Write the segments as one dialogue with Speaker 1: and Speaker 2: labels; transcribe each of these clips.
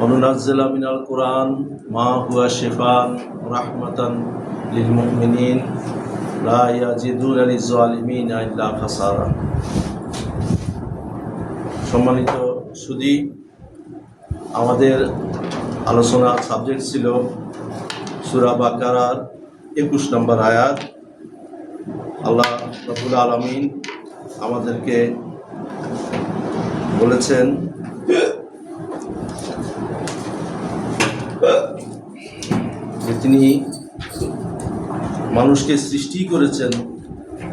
Speaker 1: অনুনাজ্জিলু মিনাল কুরআন মা হুয়া শিফাআন রাহমাতান লিল মুমিনিন লা ইয়াজিদুনা লিজ-জালিমিনা ইল্লা খাসারা। সম্মানিত সুধী, আমাদের আলোচনার সাবজেক্ট ছিল সূরা বাকারার 21 নম্বর আয়াত। আল্লাহ রাব্বুল আলামিন আমাদেরকে বলেছেন যে তিনি মানুষকে সৃষ্টি করেছেন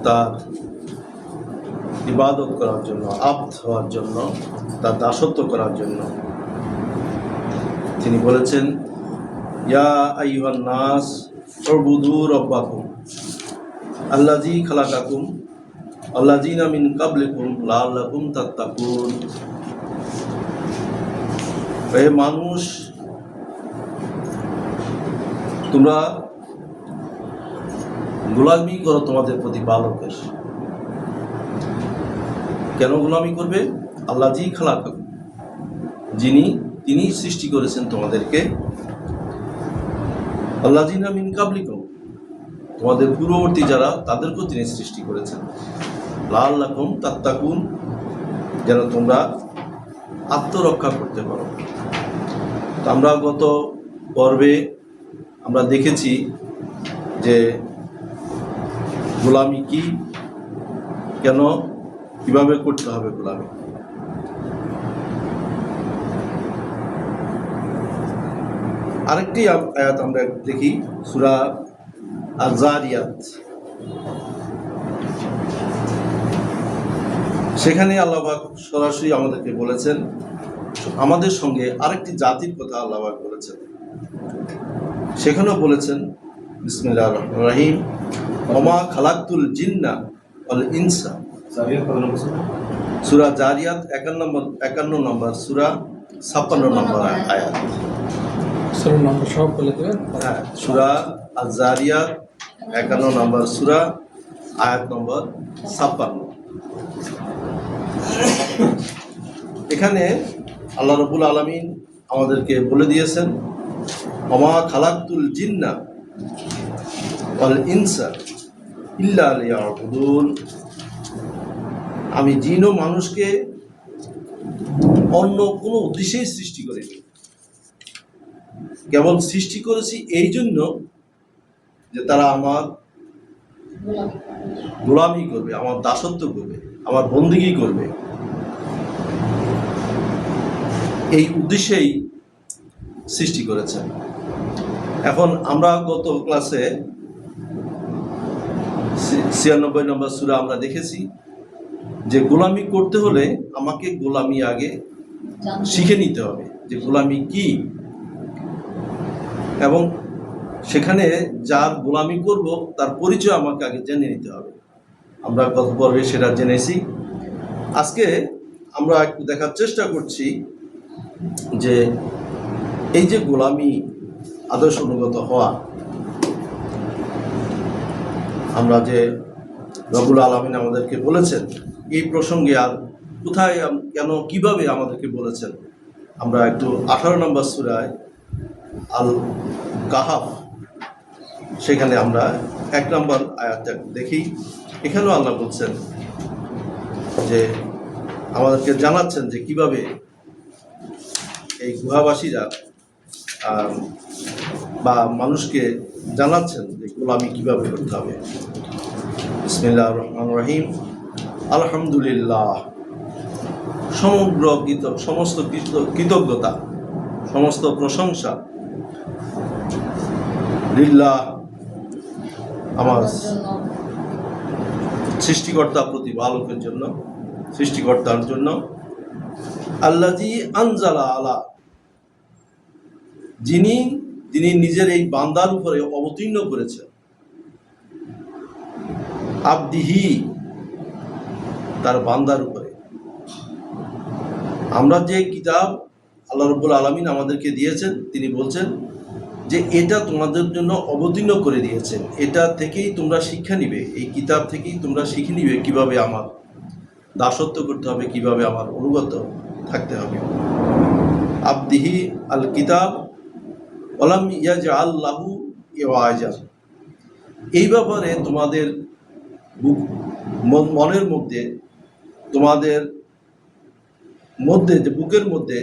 Speaker 1: তার ইবাদত করার জন্য, আব্দ হওয়ার জন্য, তার দাসত্ব করার জন্য। তিনি বলেছেন, ইয়া আইয়ুহান নাস উবুদু রাব্বাকুম আল্লাযী খালাকাকুম আল্লাযীনা মিন ক্বাবলিকুম লাআল্লাকুম তাত্তাকুন। হে মানুষ, তোমরা গোলামি করো তোমাদের প্রতিপালকের। কেন গোলামি করবে? আল্লাযী খালাকাকুম, তিনি সৃষ্টি করেছেন তোমাদেরকে। আল্লাযীনা মিন ক্বাবলিকুম, তোমাদের পূর্ববর্তী যারা, তাদেরকেও তিনি সৃষ্টি করেছেন। লাআল্লাকুম তাত্তাকুন, যেন তোমরা আত্মরক্ষা করতে পারো। আমরা গত পর্বে আমরা দেখেছি যে গোলামি কি, কেন, কিভাবে করতে হবে গোলামি। আরেকটি আয়াত আমরা দেখি, সূরা আয-যারিয়াত। সেখানে আল্লাহ পাক সরাসরি আমাদেরকে বলেছেন, আমাদের সঙ্গে আরেকটি জাতির কথা আল্লাহ পাক বলেছেন। সেখানেও বলেছেন, বিসমিল্লাহির রহমানির রহিম, ওমা খালাকতুল জিন্না ওয়াল ইনসা। সূরা জারিয়াত 51 নম্বর সূরা 56 নম্বর আয়াত। হ্যাঁ, সূরা আয-যারিয়াত 51 নম্বর সূরা, আয়াত নম্বর 56। এখানে আল্লাহ রাব্বুল আলামিন আমাদেরকে বলে দিয়েছেন, ওমা খালাকতুল জিন্না ওয়াল ইনসা ইল্লা লিয়াবুদুন। আমি জিন ও মানুষকে অন্য কোনো উদ্দেশ্যেই সৃষ্টি করিনি, কেবল সৃষ্টি করেছি এই জন্য যে তারা আমার গোলামি করবে, আমার দাসত্ব করবে, আমার বন্দিগি করবে। এই উদ্দেশ্যেই সৃষ্টি করেছেন। এখন আমরা গত ক্লাসে 96 নম্বর সূরা আমরা দেখেছি যে গোলামি করতে হলে আমাকে গোলামি আগে শিখে নিতে হবে, যে গোলামি কি, এবং সেখানে যার গোলামি করব তার পরিচয় আমাকে আগে জেনে নিতে হবে। আমরা গত পর্বে সেটা জেনেছি। আজকে আমরা একটু দেখার চেষ্টা করছি যে এই যে গোলামি, আদর্শ অনুগত হওয়া, আমরা যে রব্বুল আলামিন আমাদেরকে বলেছেন, এই প্রসঙ্গে আর কোথায়, কেন, কিভাবে আমাদেরকে বলেছেন, আমরা একটু 18 নম্বর সূরায় আল কাহাফ, সেখানে আমরা 1 নম্বর আয়াতটা দেখি। এখানেও আল্লাহ বলছেন যে আমাদেরকে জানাচ্ছেন যে কিভাবে এই গুহাবাসীরা বা মানুষকে জানাচ্ছেন যে গোলামি কিভাবে করতে হবে। বিসমিল্লাহির রহমানির রহিম। আলহামদুলিল্লাহ, সমস্ত কৃতজ্ঞতা, সমস্ত প্রশংসা লিল্লাহ, আমার সৃষ্টিকর্তা প্রতিপালকের জন্য, সৃষ্টিকর্তার জন্য। আল্লাযী আনজালা আলা, যিনি নিজের এই বান্দার উপরে অবতীর্ণ করেছেন, আবদিহি, তার বান্দার উপরে। আমরা যে কিতাব আল্লাহ রাব্বুল আলামিন আমাদেরকে দিয়েছেন, তিনি বলছেন যে এটা তোমাদের জন্য অবতীর্ণ করে দিয়েছেন, এটা থেকেই তোমরা শিক্ষা নিবে, এই কিতাব থেকেই তোমরা শিখে নিবে কিভাবে আমার দাসত্ব করতে হবে, কিভাবে আমার অনুগত থাকতে হবে। আবদিহি আল কিতাব ওয়ালাম ইয়াজআল লাহু ইওয়াজা। এই ব্যাপারে তোমাদের মনের মধ্যে, তোমাদের মধ্যে, যে বুকের মধ্যে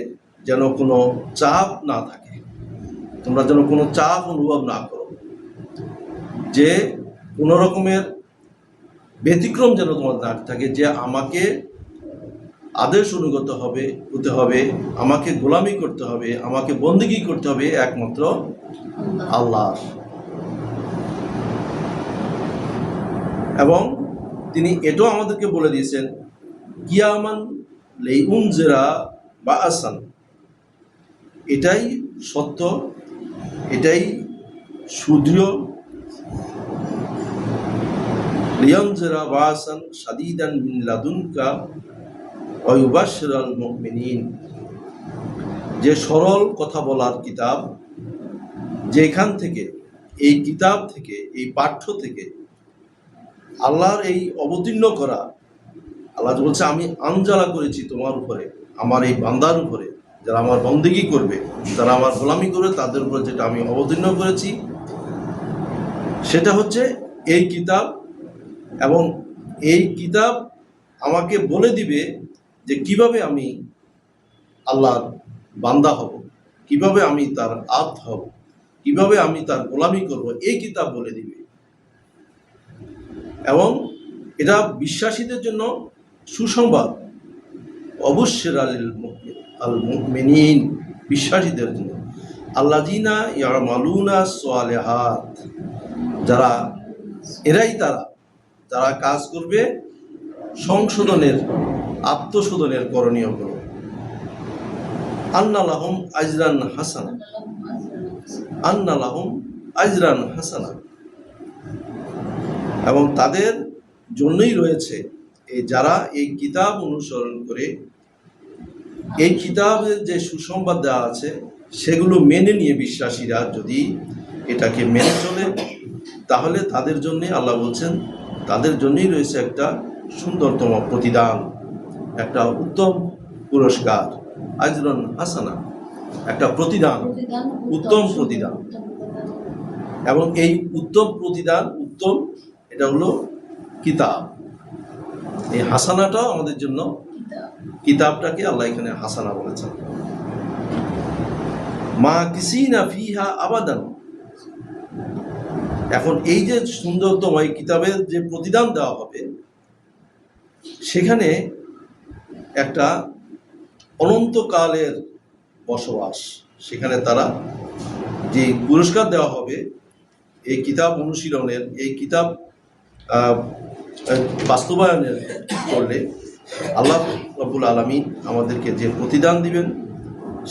Speaker 1: যেন কোনো চাপ না থাকে, তোমরা যেন কোনো চাপ অনুভব না করো, যে কোনো রকমের ব্যতিক্রম যেন তোমার না থাকে, যে আমাকে আদেশ অনুগত হতে হবে, আমাকে গোলামি করতে হবে, আমাকে বন্দেগী করতে হবে একমাত্র আল্লাহর। এবং তিনি এটাও আমাদেরকে বলে দিয়েছেন কিয়ামান লিউনজিরা বাআসান, এটাই সত্য, এটাই সুদৃঢ়, লিউনজিরা বাআসান শাদীদান মিন লাদুনকা ওয়া ইউবাশশিরাল মুমিনিন, যে সরল কথা বলার কিতাব, যেখান থেকে, এই কিতাব থেকে, এই পাঠ্য থেকে আল্লাহর এই অবতীর্ণ করা, আল্লাহ বলছে আমি আনজালা করেছি তোমার উপরে, আমার এই বান্দার উপরে, যারা আমার বন্দেগী করবে, যারা আমার গোলামি করবে, তাদের উপরে যেটা আমি অবতীর্ণ করেছি সেটা হচ্ছে এই কিতাব। এবং এই কিতাব আমাকে বলে দিবে যে কিভাবে আমি আল্লাহর বান্দা হব, কিভাবে আমি তার আব্দ হব, কিভাবে আমি তার গোলামি করব, এই কিতাব বলে দিবে। এবং এটা বিশ্বাসীদের জন্য সুসংবাদ, অবশ্যের আল মুমিনিন, বিশ্বাসীদের জন্য, আল্লাযিনা ইয়ামালুনা সালিহাত, যারা, এরাই তারা যারা কাজ করবে সংশোধনের, আত্মশোধনের করণীয় করো, আন্না লাহুম আজরান হাসানা, আন্না লাহুম আজরান হাসানা, এবং তাদের জন্যই রয়েছে এই যারা এই কিতাব অনুসরণ করে, এই কিতাবের যে সুসংবাদ দেওয়া আছে সেগুলো মেনে নিয়ে বিশ্বাসীরা যদি এটাকে মেনে চলে, তাহলে তাদের জন্যে আল্লাহ বলছেন তাদের জন্যই রয়েছে একটা সুন্দরতম প্রতিদান, একটা উত্তম পুরস্কার, আজরান হাসানা, একটা প্রতিদান, উত্তম প্রতিদান। এবং এই উত্তম প্রতিদান, উত্তম, এটা হলো কিতাব। এই হাসানাটাও আমাদের জন্য, কিতাবটাকে আল্লাহ এখানে হাসানা বলেছেন। মা কিসিনা ফিহা আবাদান। এখন এই যে সুন্দরতম এই কিতাবের যে প্রতিদান দেওয়া হবে, সেখানে একটা অনন্তকালের বসবাস, সেখানে তারা যে পুরস্কার দেওয়া হবে এই কিতাব অনুশীলনের, এই কিতাব বাস্তবায়নের করলে আল্লাহ রাব্বুল আলামিন আমাদেরকে যে প্রতিদান দিবেন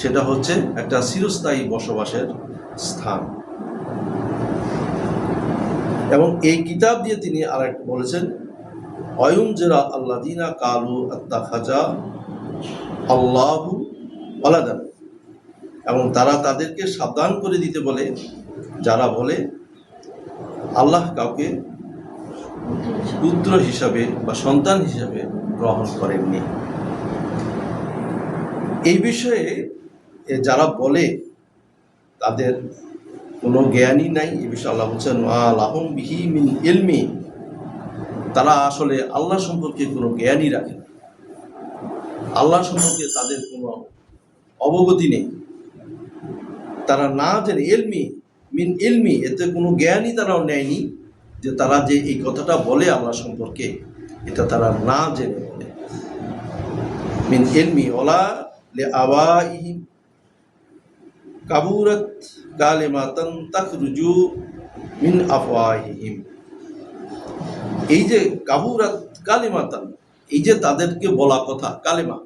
Speaker 1: সেটা হচ্ছে একটা চিরস্থায়ী বসবাসের স্থান। এবং এই কিতাব দিয়ে তিনি আরেকটা বলেছেন ওয়ায়ুনজিরা আল্লাযিনা কালু আত্তাখাযা আল্লাহু ওয়ালাদান, এবং তারা তাদেরকে সাবধান করে দিতে বলে যারা বলে আল্লাহ কাউকে পুত্র হিসাবে বা সন্তান হিসাবে গ্রহণ করেননি। এই বিষয়ে যারা বলে তাদের কোনো জ্ঞানই নাই, এই বিষয়ে আল্লাহ বলছেন মা লাহুম বিহি মিন ইলমি, তারা আসলে আল্লাহ সম্পর্কে কোনো জ্ঞানই রাখে না, আল্লাহ সম্পর্কে তাদের কোনো অবগতি নেই, তারা না জেনে, ইলমি মিন ইলমি, এতে কোনো জ্ঞানই তারাও নেয়নি, যে তারা যে এই কথাটা বলে আল্লাহ সম্পর্কে, এটা তারা না জেনে বলে। মিন ইলমি ওয়ালা লিআবাইহিম কাবুরাত কালিমাতান তাখরুজু মিন আফওয়াহিহিম, এই যে কাবুরাত কালিমাতান, এই যে তাদেরকে বলা কথা, কালেমা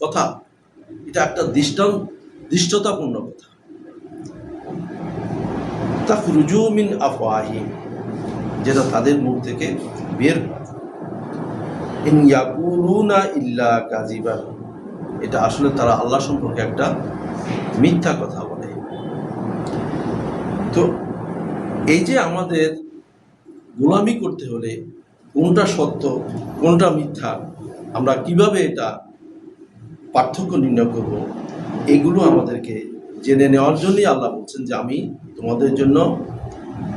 Speaker 1: কথা, এটা একটা দৃষ্টতাপূর্ণ কথা, তাখরুজু মিন আফওয়াহিহিম, যেটা তাদের মুখ থেকে বের হয়, ইন ইয়াকুলুনা ইল্লা কাযিবা, এটা আসলে তারা আল্লাহ সম্পর্কে একটা মিথ্যা কথা বলে। তো এই যে আমাদের গোলামি করতে হলে কোনটা সত্য কোনটা মিথ্যা, আমরা কিভাবে এটা পার্থক্য নির্ণয় করব, এগুলো আমাদেরকে জেনে নেওয়ার জন্যই আল্লাহ বলছেন যে আমি তোমাদের জন্য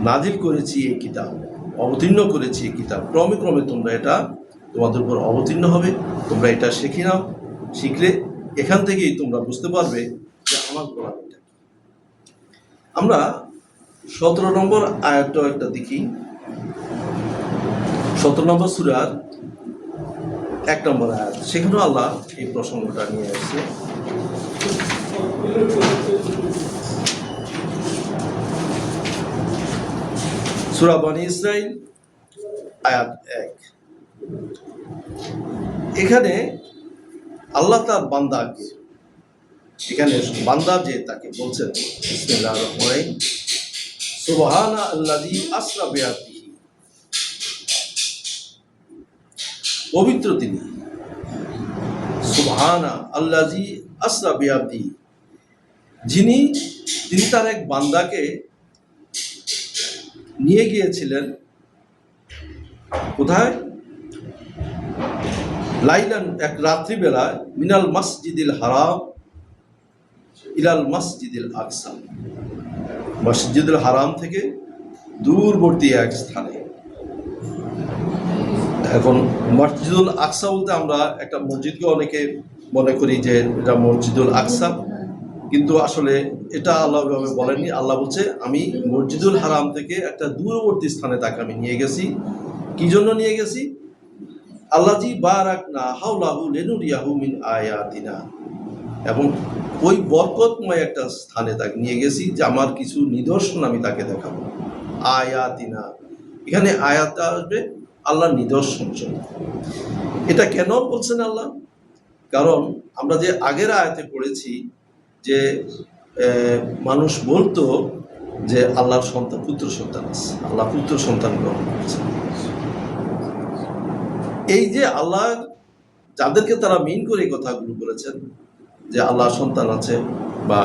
Speaker 1: নাজিল করেছি এই কিতাব, অবতীর্ণ করেছি এই কিতাব। ক্রমে ক্রমে তোমরা এটা তোমাদের উপর অবতীর্ণ হবে, তোমরা এটা শিখে নাও। শিখলে এখান থেকেই তোমরা বুঝতে পারবে যে আমার গোলামিটা কি। আমরা 17 নম্বর আয়াতটা একটা দেখি। 17 নম্বর সূরার 1 নম্বর আয়াত, সেখানেও আল্লাহ এই প্রসঙ্গটা নিয়ে আসছে। সূরা বনী ইসরাইল আয়াত 1। এখানে আল্লাহ তার বান্দাকে, এখানে বান্দা যে তাকে বলছেন বিসমিল্লাহির রহমানির রহিম, সুবহানা আল্লাযী আসরা বিআবদিহি, পবিত্র তিনি, সুবহানা আল্লাযী আসরা বিআবদিহি, তিনি তার এক বান্দাকে নিয়ে গিয়েছিলেন কোথায়? লাইলান, এক রাত্রিবেলা, মিনাল মসজিদিল হারাম ইলাল মসজিদিল আকসা, মসজিদুল হারাম থেকে দূরবর্তী এক স্থানে। এখন মসজিদুল আকসা বলতে আমরা একটা মসজিদকে অনেকে মনে করি যে এটা মসজিদুল আকসা, কিন্তু আসলে এটা আল্লাহ ভাবে বলেননি। আল্লাহ বলছে আমি মসজিদুল হারাম থেকে একটা দূরবর্তী স্থানে তাকে আমি নিয়ে গেছি। কি জন্য নিয়ে গেছি? আল্লাযী বারাকনা হাওলাহু লিনুরিয়াহু মিন আয়াতিনা, এবং ওই বরকতময় একটা স্থানে তাকে নিয়ে গেছি যে আমার কিছু নিদর্শন আমি তাকে দেখাবো। আয়াতিনা, এখানে আয়াত আসবে আল্লাহর নিদর্শন জন্য। এটা কেন বলছেন আল্লাহ? কারণ আমরা যে আগের আয়াতে পড়েছি যে মানুষ বলতো যে আল্লাহর সন্তান, পুত্র সন্তান আছে, আল্লাহ পুত্র সন্তান গ্রহণ করেছে। এই যে আল্লাহ যাদেরকে তারা মিন করে এই কথাগুলো বলেছেন যে আল্লাহর সন্তান আছে বা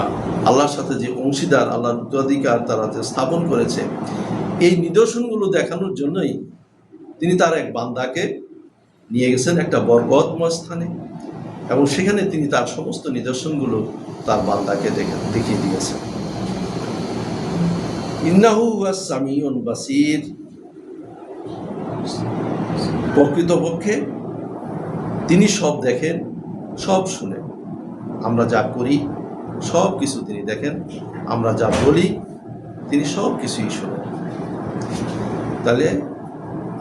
Speaker 1: আল্লাহর সাথে যে অংশীদার, আল্লাহর উত্তরাধিকার তারা যে স্থাপন করেছে, এই নিদর্শনগুলো দেখানোর জন্যই তিনি তার এক বান্দাকে নিয়ে গেছেন একটা বরকতময় স্থানে, এবং সেখানে তিনি তার সমস্ত নিদর্শনগুলো তার বান্দাকে দেখিয়ে দিয়েছেন। ইন্নাহু হুয়াস সামিউন বাসীর, প্রকৃতপক্ষে তিনি সব দেখেন, সব শুনেন। আমরা যা করি সব কিছু তিনি দেখেন, আমরা যা বলি তিনি সব কিছুই শোনেন। তাহলে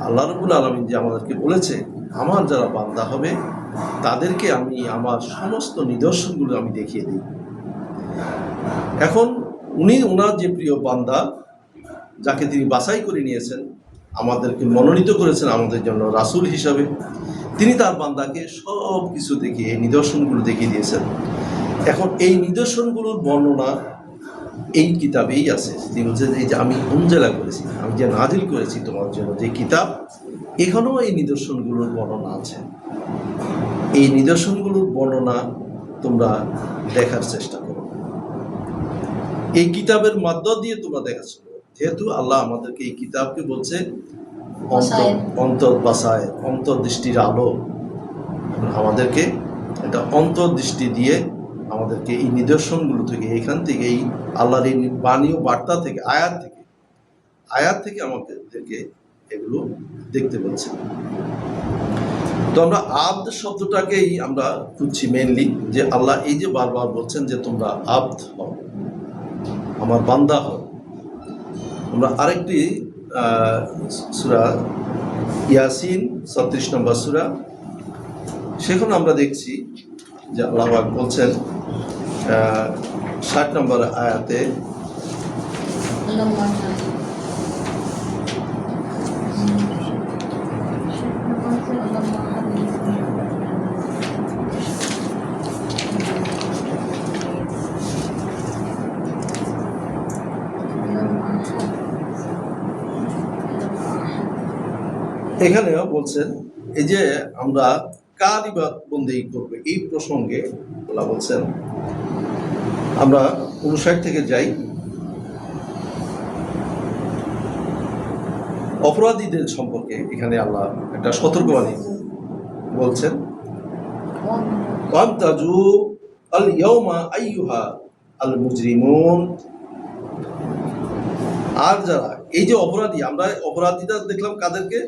Speaker 1: আল্লাহ রাব্বুল আলামিন যে আমাদেরকে বলেছে আমার যারা বান্দা হবে তাদেরকে আমি আমার সমস্ত নিদর্শনগুলো আমি দেখিয়ে দিই। এখন ওনার যে প্রিয় বান্দা যাকে তিনি বাছাই করে নিয়েছেন, আমাদেরকে মনোনীত করেছেন আমাদের জন্য রাসূল হিসাবে, তিনি তার বান্দাকে সব কিছু দেখিয়ে এই নিদর্শনগুলো দেখিয়ে দিয়েছেন। এখন এই নিদর্শনগুলোর বর্ণনা এই কিতাবেই আছে। তিনি বলছেন এই যে আমি উনজেলা করেছি, আমি যে নাজিল করেছি তোমার জন্য যে কিতাব, এখানেও এই নিদর্শনগুলোর বর্ণনা আছে। এই নিদর্শনগুলোর বর্ণনা তোমরা দেখার চেষ্টা করো, এই কিতাবের মাধ্যম দিয়ে তোমরা দেখাচ্ছ। যেহেতু আল্লাহ আমাদেরকে এই কিতাবকে বলছে অন্তর্বাসায়, অন্তর্দৃষ্টির আলো, আমাদেরকে একটা অন্তর্দৃষ্টি দিয়ে আমাদেরকে এই নিদর্শনগুলো থেকে, এখান থেকে, এই আল্লাহর এই বাণী ও বার্তা থেকে, আয়াত থেকে আমাদেরকে এগুলো দেখতে বলছে। তো আমরা আব্দ শব্দটাকেই আমরা খুঁজছি মেনলি, যে আল্লাহ এই যে বারবার বলছেন যে তোমরা আব্দ হও, আমার বান্দা হও। আমরা আরেকটি সূরা ইয়াসিন 36 নম্বর সূরা, সেখানে আমরা দেখছি যে আল্লাহ পাক বলছেন 60 নম্বর আয়াতে, এখানেও বলছেন এই যে আমরা কার ইবাদত বন্দেগী করবে, এই প্রসঙ্গে আল্লাহ বলছেন। আমরা 59 থেকে যাই। অপরাধীদের সম্পর্কে এখানে আল্লাহ একটা সতর্কবাণী বলছেন। ওয়ামতাজু আল ইয়াউমা আইয়ুহা আল মুজরিমুন। আর যারা এই যে অপরাধী, আমরা অপরাধীরা দেখলাম কাদেরকে?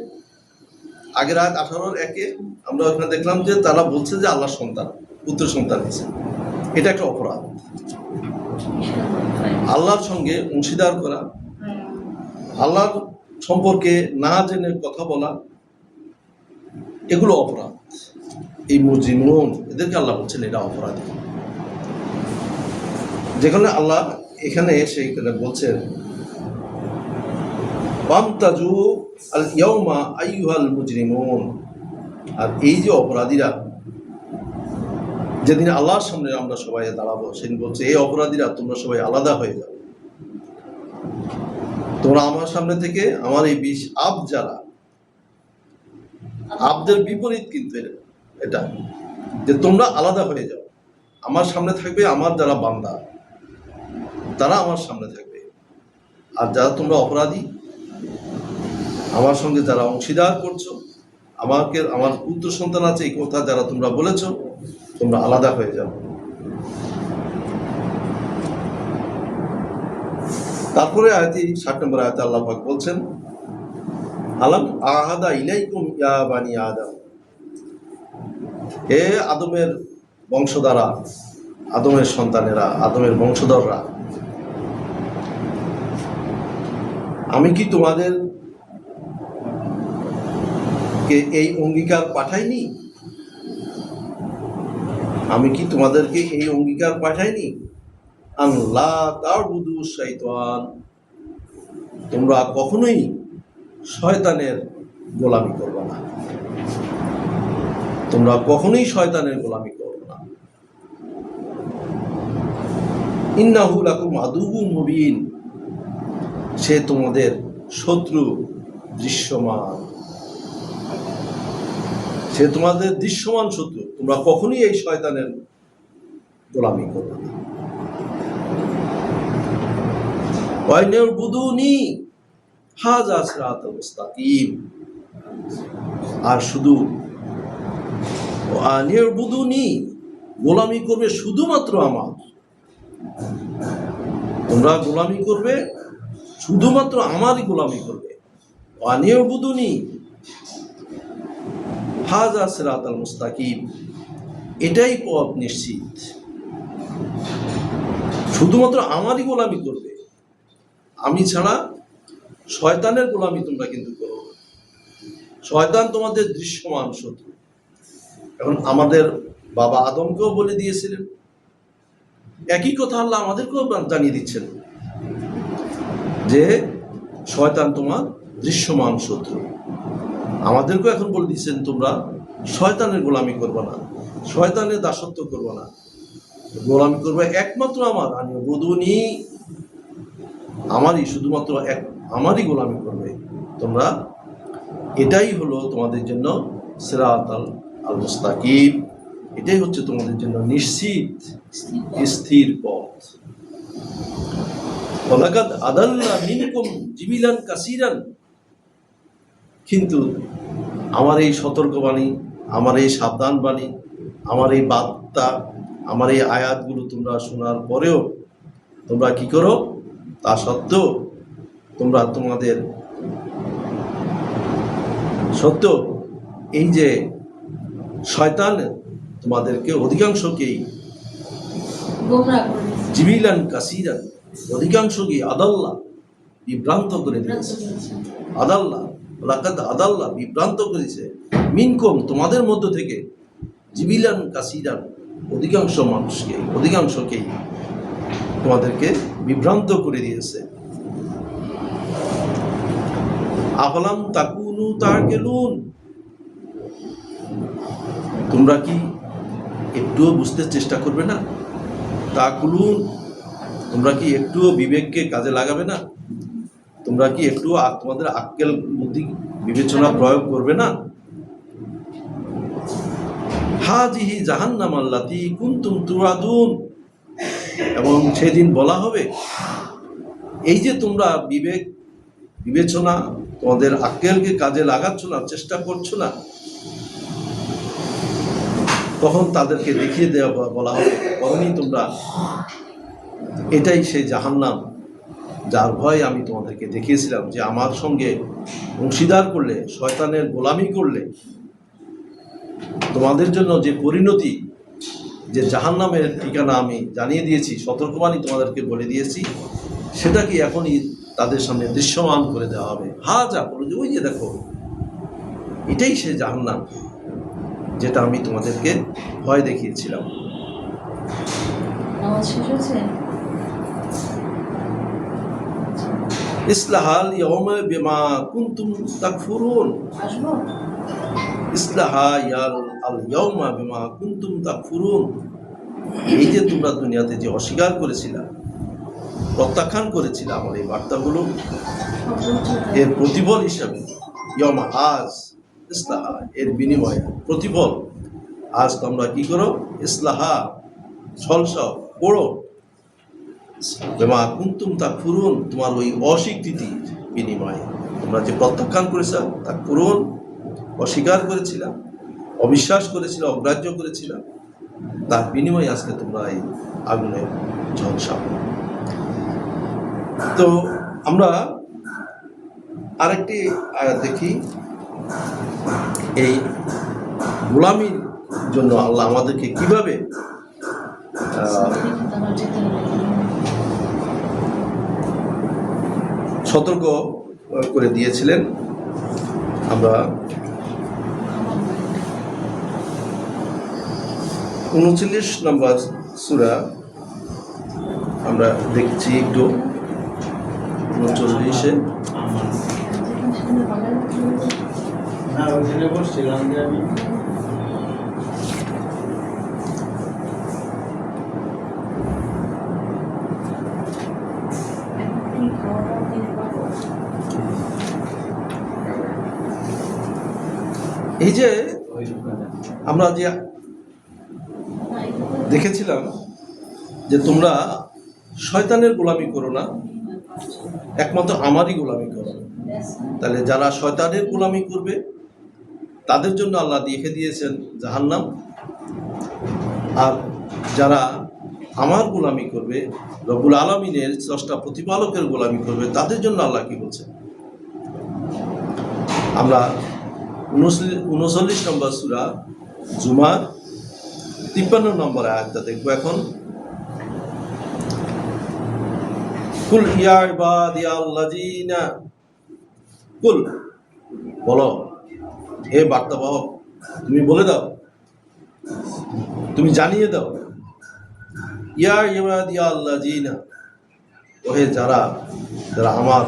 Speaker 1: আগের আয়াত 18-1 আমরা ওখানে দেখলাম যে তারা বলছে যে আল্লাহর সন্তান, পুত্র সন্তান হয়েছে। এটা একটা অপরাধ। আল্লাহর সঙ্গে অংশীদার করা, আল্লাহর সম্পর্কে না জেনে কথা বলা, এগুলো অপরাধ। এই মুজরিমুন এদেরকে আল্লাহ বলছেন এরা অপরাধী। যেখানে আল্লাহ এখানে সেইখানে বলছেন ওয়ামতাজু আল ইয়াউমা আইয়ুহাল মুজরিমুন। আর এই যে অপরাধীরা, যেদিন আল্লাহর সামনে আমরা সবাই দাঁড়াবো, সেদিন বলছে এই অপরাধীরা তোমরা সবাই আলাদা হয়ে যাও। তোমরা আমার সামনে থেকে আমার এই 20 আব যারা, আবদের বিপরীত কিন্তু এটা, যে তোমরা আলাদা হয়ে যাও। আমার সামনে থাকবে আমার যারা বান্দা, তারা আমার সামনে থাকবে। আর যারা তোমরা অপরাধী, আমার সঙ্গে যারা অংশীদার করছো, আমাকে আমার পুত্র সন্তান আছে এই কথা যারা তোমরা বলেছো, তোমরা আলাদা হয়ে যাও। তারপরে আয়াতে 60 নম্বর আয়াতে আল্লাহ পাক বলছেন আলাম আহাদা ইলাইকুম ইয়া বানি আদম। হে আদমের বংশধারা, আদমের সন্তানেরা, আদমের বংশধররা, আমি কি তোমাদের কে এই অঙ্গীকার পাঠাইনি? আমি কি তোমাদেরকে এই অঙ্গীকার পাঠাইনি? আল্লাহ তা'বুদু শাইতান, তোমরা কখনোই শয়তানের গোলামি করবে না। তোমরা কখনোই শয়তানের গোলামি করবে না। ইন্নাহু লাকুম আদুউম মুবিন, সে তোমাদের শত্রু দৃশ্যমান। সে তোমাদের দৃশ্যমান শত্রু। তোমরা কখনোই এই শয়তানের গোলামি করবে না। ওয়াইনাবুদুনি হাযা সিরাতুল মুস্তাকিম, আর শুধু ওয়াইনাবুদুনি গোলামি করবে শুধুমাত্র আমার। তোমরা গোলামি করবে শুধুমাত্র আমারই গোলামি করবে। ওয়াইনাবুদুনি হাযা সিরাতুল মুস্তাকিম, এটাই পথ নিশ্চিত। শুধুমাত্র আমারই গোলামি করবে, আমি ছাড়া শয়তানের গোলামি তোমরা কিন্তু করো না। শয়তান তোমাদের দৃশ্যমান শত্রু। এখন আমাদের বাবা আদমকেও বলে দিয়েছিলেন, একই কথা আল্লাহ আমাদেরকেও জানিয়ে দিচ্ছেন যে শয়তান তোমার দৃশ্যমান শত্রু। আমাদেরকেও এখন বলে দিচ্ছেন তোমরা শয়তানের গোলামি করবে না, শয়তানের দাসত্ব করবে না, গোলামি করবে একমাত্র আমার। আমি বুদুনি, আমারই, শুধুমাত্র আমারই গোলামি করবে তোমরা। এটাই হলো তোমাদের জন্য সিরাতাল আল মুস্তাকিম, এটাই হচ্ছে তোমাদের জন্য নিশ্চিত স্থির পথ। ওয়ালাকাদ আদাল্লা মিনকুম জিবিলান কাসীরান, কিন্তু আমার এই সতর্কবাণী, আমার এই সাবধান বাণী, আমার এই বার্তা, আমার এই আয়াতগুলো তোমরা শোনার পরেও তোমরা কি করো? তা সত্ত্বেও তোমরা তোমাদের সত্ত্বেও এই যে শয়তান তোমাদেরকে অধিকাংশকেই জিবিলান কাসীরান, অধিকাংশকেই আদাল্লা বিভ্রান্ত করে দিয়েছে। আদাল্লা লাকাদ আদাল্লা বিভ্রান্ত করেছে, মিনকুম তোমাদের মধ্য থেকে, জিবিলান কাসীরান অধিকাংশ মানুষকে, অধিকাংশকেই তোমাদেরকে বিভ্রান্ত করে দিয়েছে। আফলাম তাকুনু তাকিলুন, তোমরা কি একটুও বুঝতে চেষ্টা করবে না? তাকুলুন, তোমরা কি একটুও বিবেককে কাজে লাগাবে না? তোমরা কি একটুও তোমাদের আক্কেল বুদ্ধি বিবেচনা প্রয়োগ করবে না? হাজিহি জাহান্নাম আল্লাতী কুনতুম তুআদুন, এবং সেদিন বলা হবে এই যে তোমরা বিবেক বিবেচনা, তোমাদের আক্কেলকে কাজে লাগাচ্ছ না, চেষ্টা করছো না, তখন তাদেরকে দেখিয়ে দেওয়া বলা হবে, করনি তোমরা? এটাই সেই জাহান্নাম যার ভয় আমি তোমাদেরকে দেখিয়েছিলাম, যে আমার সঙ্গে অংশীদার করলে, শয়তানের গোলামি করলে তোমাদের জন্য যে পরিণতি, যে জাহান্নামের ঠিকানা আমি জানিয়ে দিয়েছি, সতর্কবাণী তোমাদেরকে বলে দিয়েছি, সেটা কি এখনই তাদের সামনে দৃশ্যমান করে দেওয়া হবে। যা বলো যে ওই যে দেখো, এটাই সে জাহান্নাম যেটা আমি তোমাদেরকে ভয় দেখিয়েছিলাম। ইসলাহাল ইয়াউমা বিমা কুনতুম তাকফুরুন। ইসলাহা ইয়াল আল ইয়াউমা বিমা কুনতুম তাকফুরুন। এই যে তোমরা দুনিয়াতে যে অস্বীকার করেছিলা, প্রত্যাখ্যান করেছিলা আমার এই বার্তাগুলো, এর প্রতিফল হিসাবে ইয়াউমা, আজ, ইসলাহা এর বিনিময়ে প্রতিফল, আজ তোমরা কি করো? ইসলাহা সলসব পড়ো, বিমা কুনতুম তাকফুরুন, তোমার ওই অস্বীকৃতির বিনিময়ে, তোমরা যে প্রত্যাখ্যান করেছ, তাকফুরুন অস্বীকার করেছিলাম, অবিশ্বাস করেছিল, অগ্রাহ্য করেছিলাম, তার বিনিময়ে আজকে তোমরা এই আগুনে ঝলসাও। তো আমরা আরেকটি আয়াত দেখি, এই গোলামির জন্য আল্লাহ আমাদেরকে কিভাবে সতর্ক করে দিয়েছিলেন। আমরা 39 নম্বর সূরা আমরা দেখছি একটু, 39-এ এই যে আমরা যে দেখেছিলাম যে তোমরা শয়তানের গোলামি করো না, একমাত্র আমারই গোলামি করো। তাহলে যারা শয়তানের গোলামি করবে তাদের জন্য আল্লাহ দেখে দিয়েছেন জাহান্নাম, আর যারা আমার গোলামি করবে, রব্বুল আলামিনের স্রষ্টা প্রতিপালকের গোলামি করবে, তাদের জন্য আল্লাহ কি বলছেন? আমরা 39 নম্বর সূরা জুমার 53 নম্বর আয়াতটা দেখবো এখন। কুল ইয়া ইবাদিয়াল্লাযিনা, কুল বলো, হে বার্তাবাহক, তুমি বলে দাও, তুমি জানিয়ে দাও, ইয়া ইবাদিয়াল্লাযিনা, ওহে যারা যারা আমার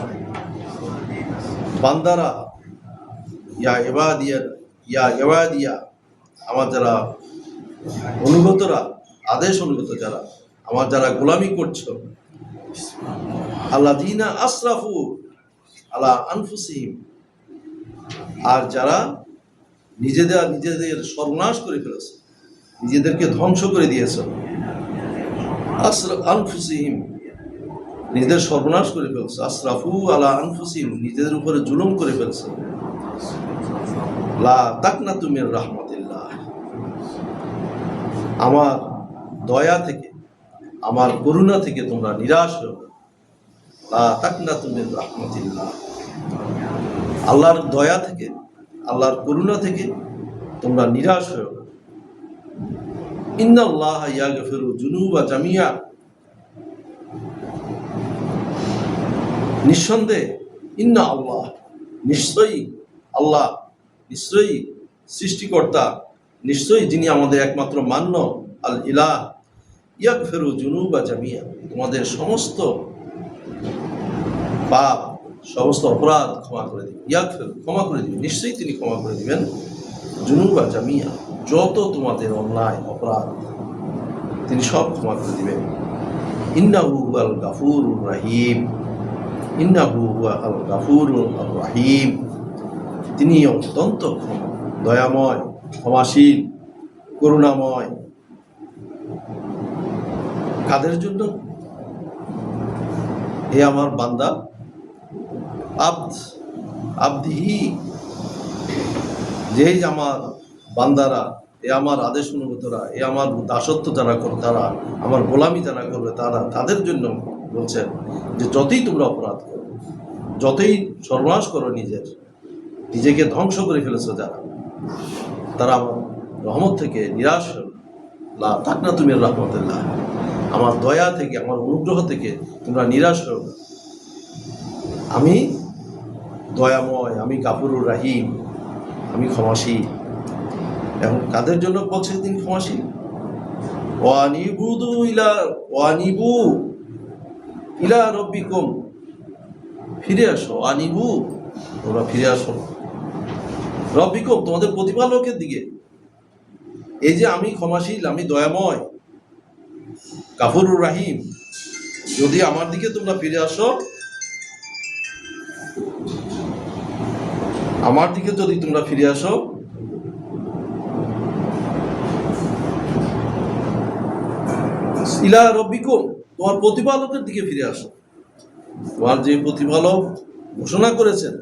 Speaker 1: বান্দারা, ইয়া ইবাদিয়া, আমার যারা অনুগতরা, আদেশ অনুগত যারা, আমার যারা গোলামি করছো, আল্লাযিনা আসরাফু আলা আনফুসিহিম, আর যারা নিজেদের সর্বনাশ করে ফেলেছে, নিজেদেরকে ধ্বংস করে দিয়েছে, আনফুসিহিম, নিজেদের সর্বনাশ করে ফেলছে, আসরাফু আলা আনফুসিহিম, নিজেদের উপরে জুলুম করে ফেলছে, লা তাকনাতু মির রাহমাতিল্লাহ, আমার দয়া থেকে, আমার করুণা থেকে তোমরা নিরাশ হও। লা তাকনাতু মির রাহমাতিল্লাহ, আল্লাহর দয়া থেকে, আল্লাহর করুণা থেকে তোমরা নিরাশ হও। ইন্নাল্লাহা ইয়াগফিরু যুনুবা জামিয়া, নিঃসন্দেহে, ইন্না আল্লাহ, নিশ্চয়ই আল্লাহ, নিশ্চয়ই সৃষ্টিকর্তা, নিশ্চয়ই যিনি আমাদের একমাত্র মান্য, আল ইলাহ, ইয়াগফিরু যুনুবা জামিয়া, তোমাদের সমস্ত পাপ, সমস্ত অপরাধ ক্ষমা করে দিবেন। ইয়াগফিরু, ক্ষমা করে দিবেন, নিশ্চয়ই তিনি ক্ষমা করে দিবেন। যুনুবা জামিয়া, যত তোমাদের অন্যায় অপরাধ তিনি সব ক্ষমা করে দিবেন। ইন্নাহু হুয়াল গাফুরুর রাহিম, ইন্নাহু হুয়াল গাফুরুর রাহিম, তিনি অত্যন্ত দয়াময়, ক্ষমাশীল, করুণাময়। কাদের জন্য? হে আমার বান্দা, আবদিহি, যেই আমার বান্দারা, এ আমার আদেশ অনুগতরা, এ আমার দাসত্ব যারা করে তারা, আমার গোলামি যারা করবে তারা, তাদের জন্য বলছেন যে যতই তোমরা অপরাধ করো, যতই সর্বনাশ করো, নিজেকে ধ্বংস করে ফেলেছো যারা, তারা আমার রহমত থেকে নিরাশ হল লা তাকনা তুমি রহমতুল্লাহ, আমার দয়া থেকে, আমার অনুগ্রহ থেকে তোমরা নিরাশ হও না। আমি দয়াময়, আমি গাফুরুর রাহিম, আমি ক্ষমাশীল। এখন কাদের জন্য বলছে তিনি ক্ষমাশীল? ওয়ানিবু ইলা রব্বিকুম, ফিরে আসো। আনিবু, তোমরা ফিরে আসো। রব্বিকুম, তোমাদের প্রতিপালকের দিকে। এই যে আমি ক্ষমাশীল, আমি দয়াময়, গাফুরুর রাহিম, যদি আমার দিকে তোমরা ফিরে আসো, আমার দিকে যদি তোমরা ফিরে আসো, ইলা রব্বিকুম, তোমার প্রতিপালকের দিকে ফিরে আসো। তোমার যে প্রতিপালক ঘোষণা করেছেন,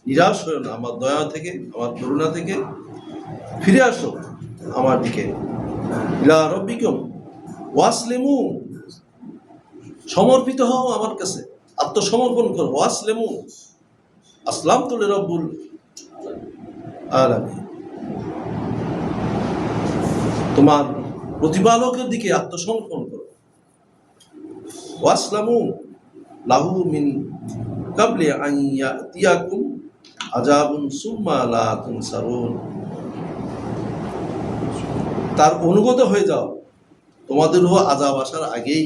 Speaker 1: নিরাশ হয়েও না, আমার দয়া থেকে, আমার করুণা থেকে ফিরে আসো আমার দিকে। ইলা রব্বিকুম ওয়াসলিমু, সমর্পিত হও আমার কাছে, আত্মসমর্পণ করো। ওয়াসলিমু, আসলামতু লিরাব্বিল আলামিন, তোমার প্রতিপালকের দিকে আত্মসমর্পণ করো। ওয়াসলামু লাহু মিন কাবলি আন ইয়াতিয়াকুম আযাবুন সুম্মা লা তুনসারুন, তার অনুগত হয়ে যাও তোমাদেরও আযাব আসার আগেই।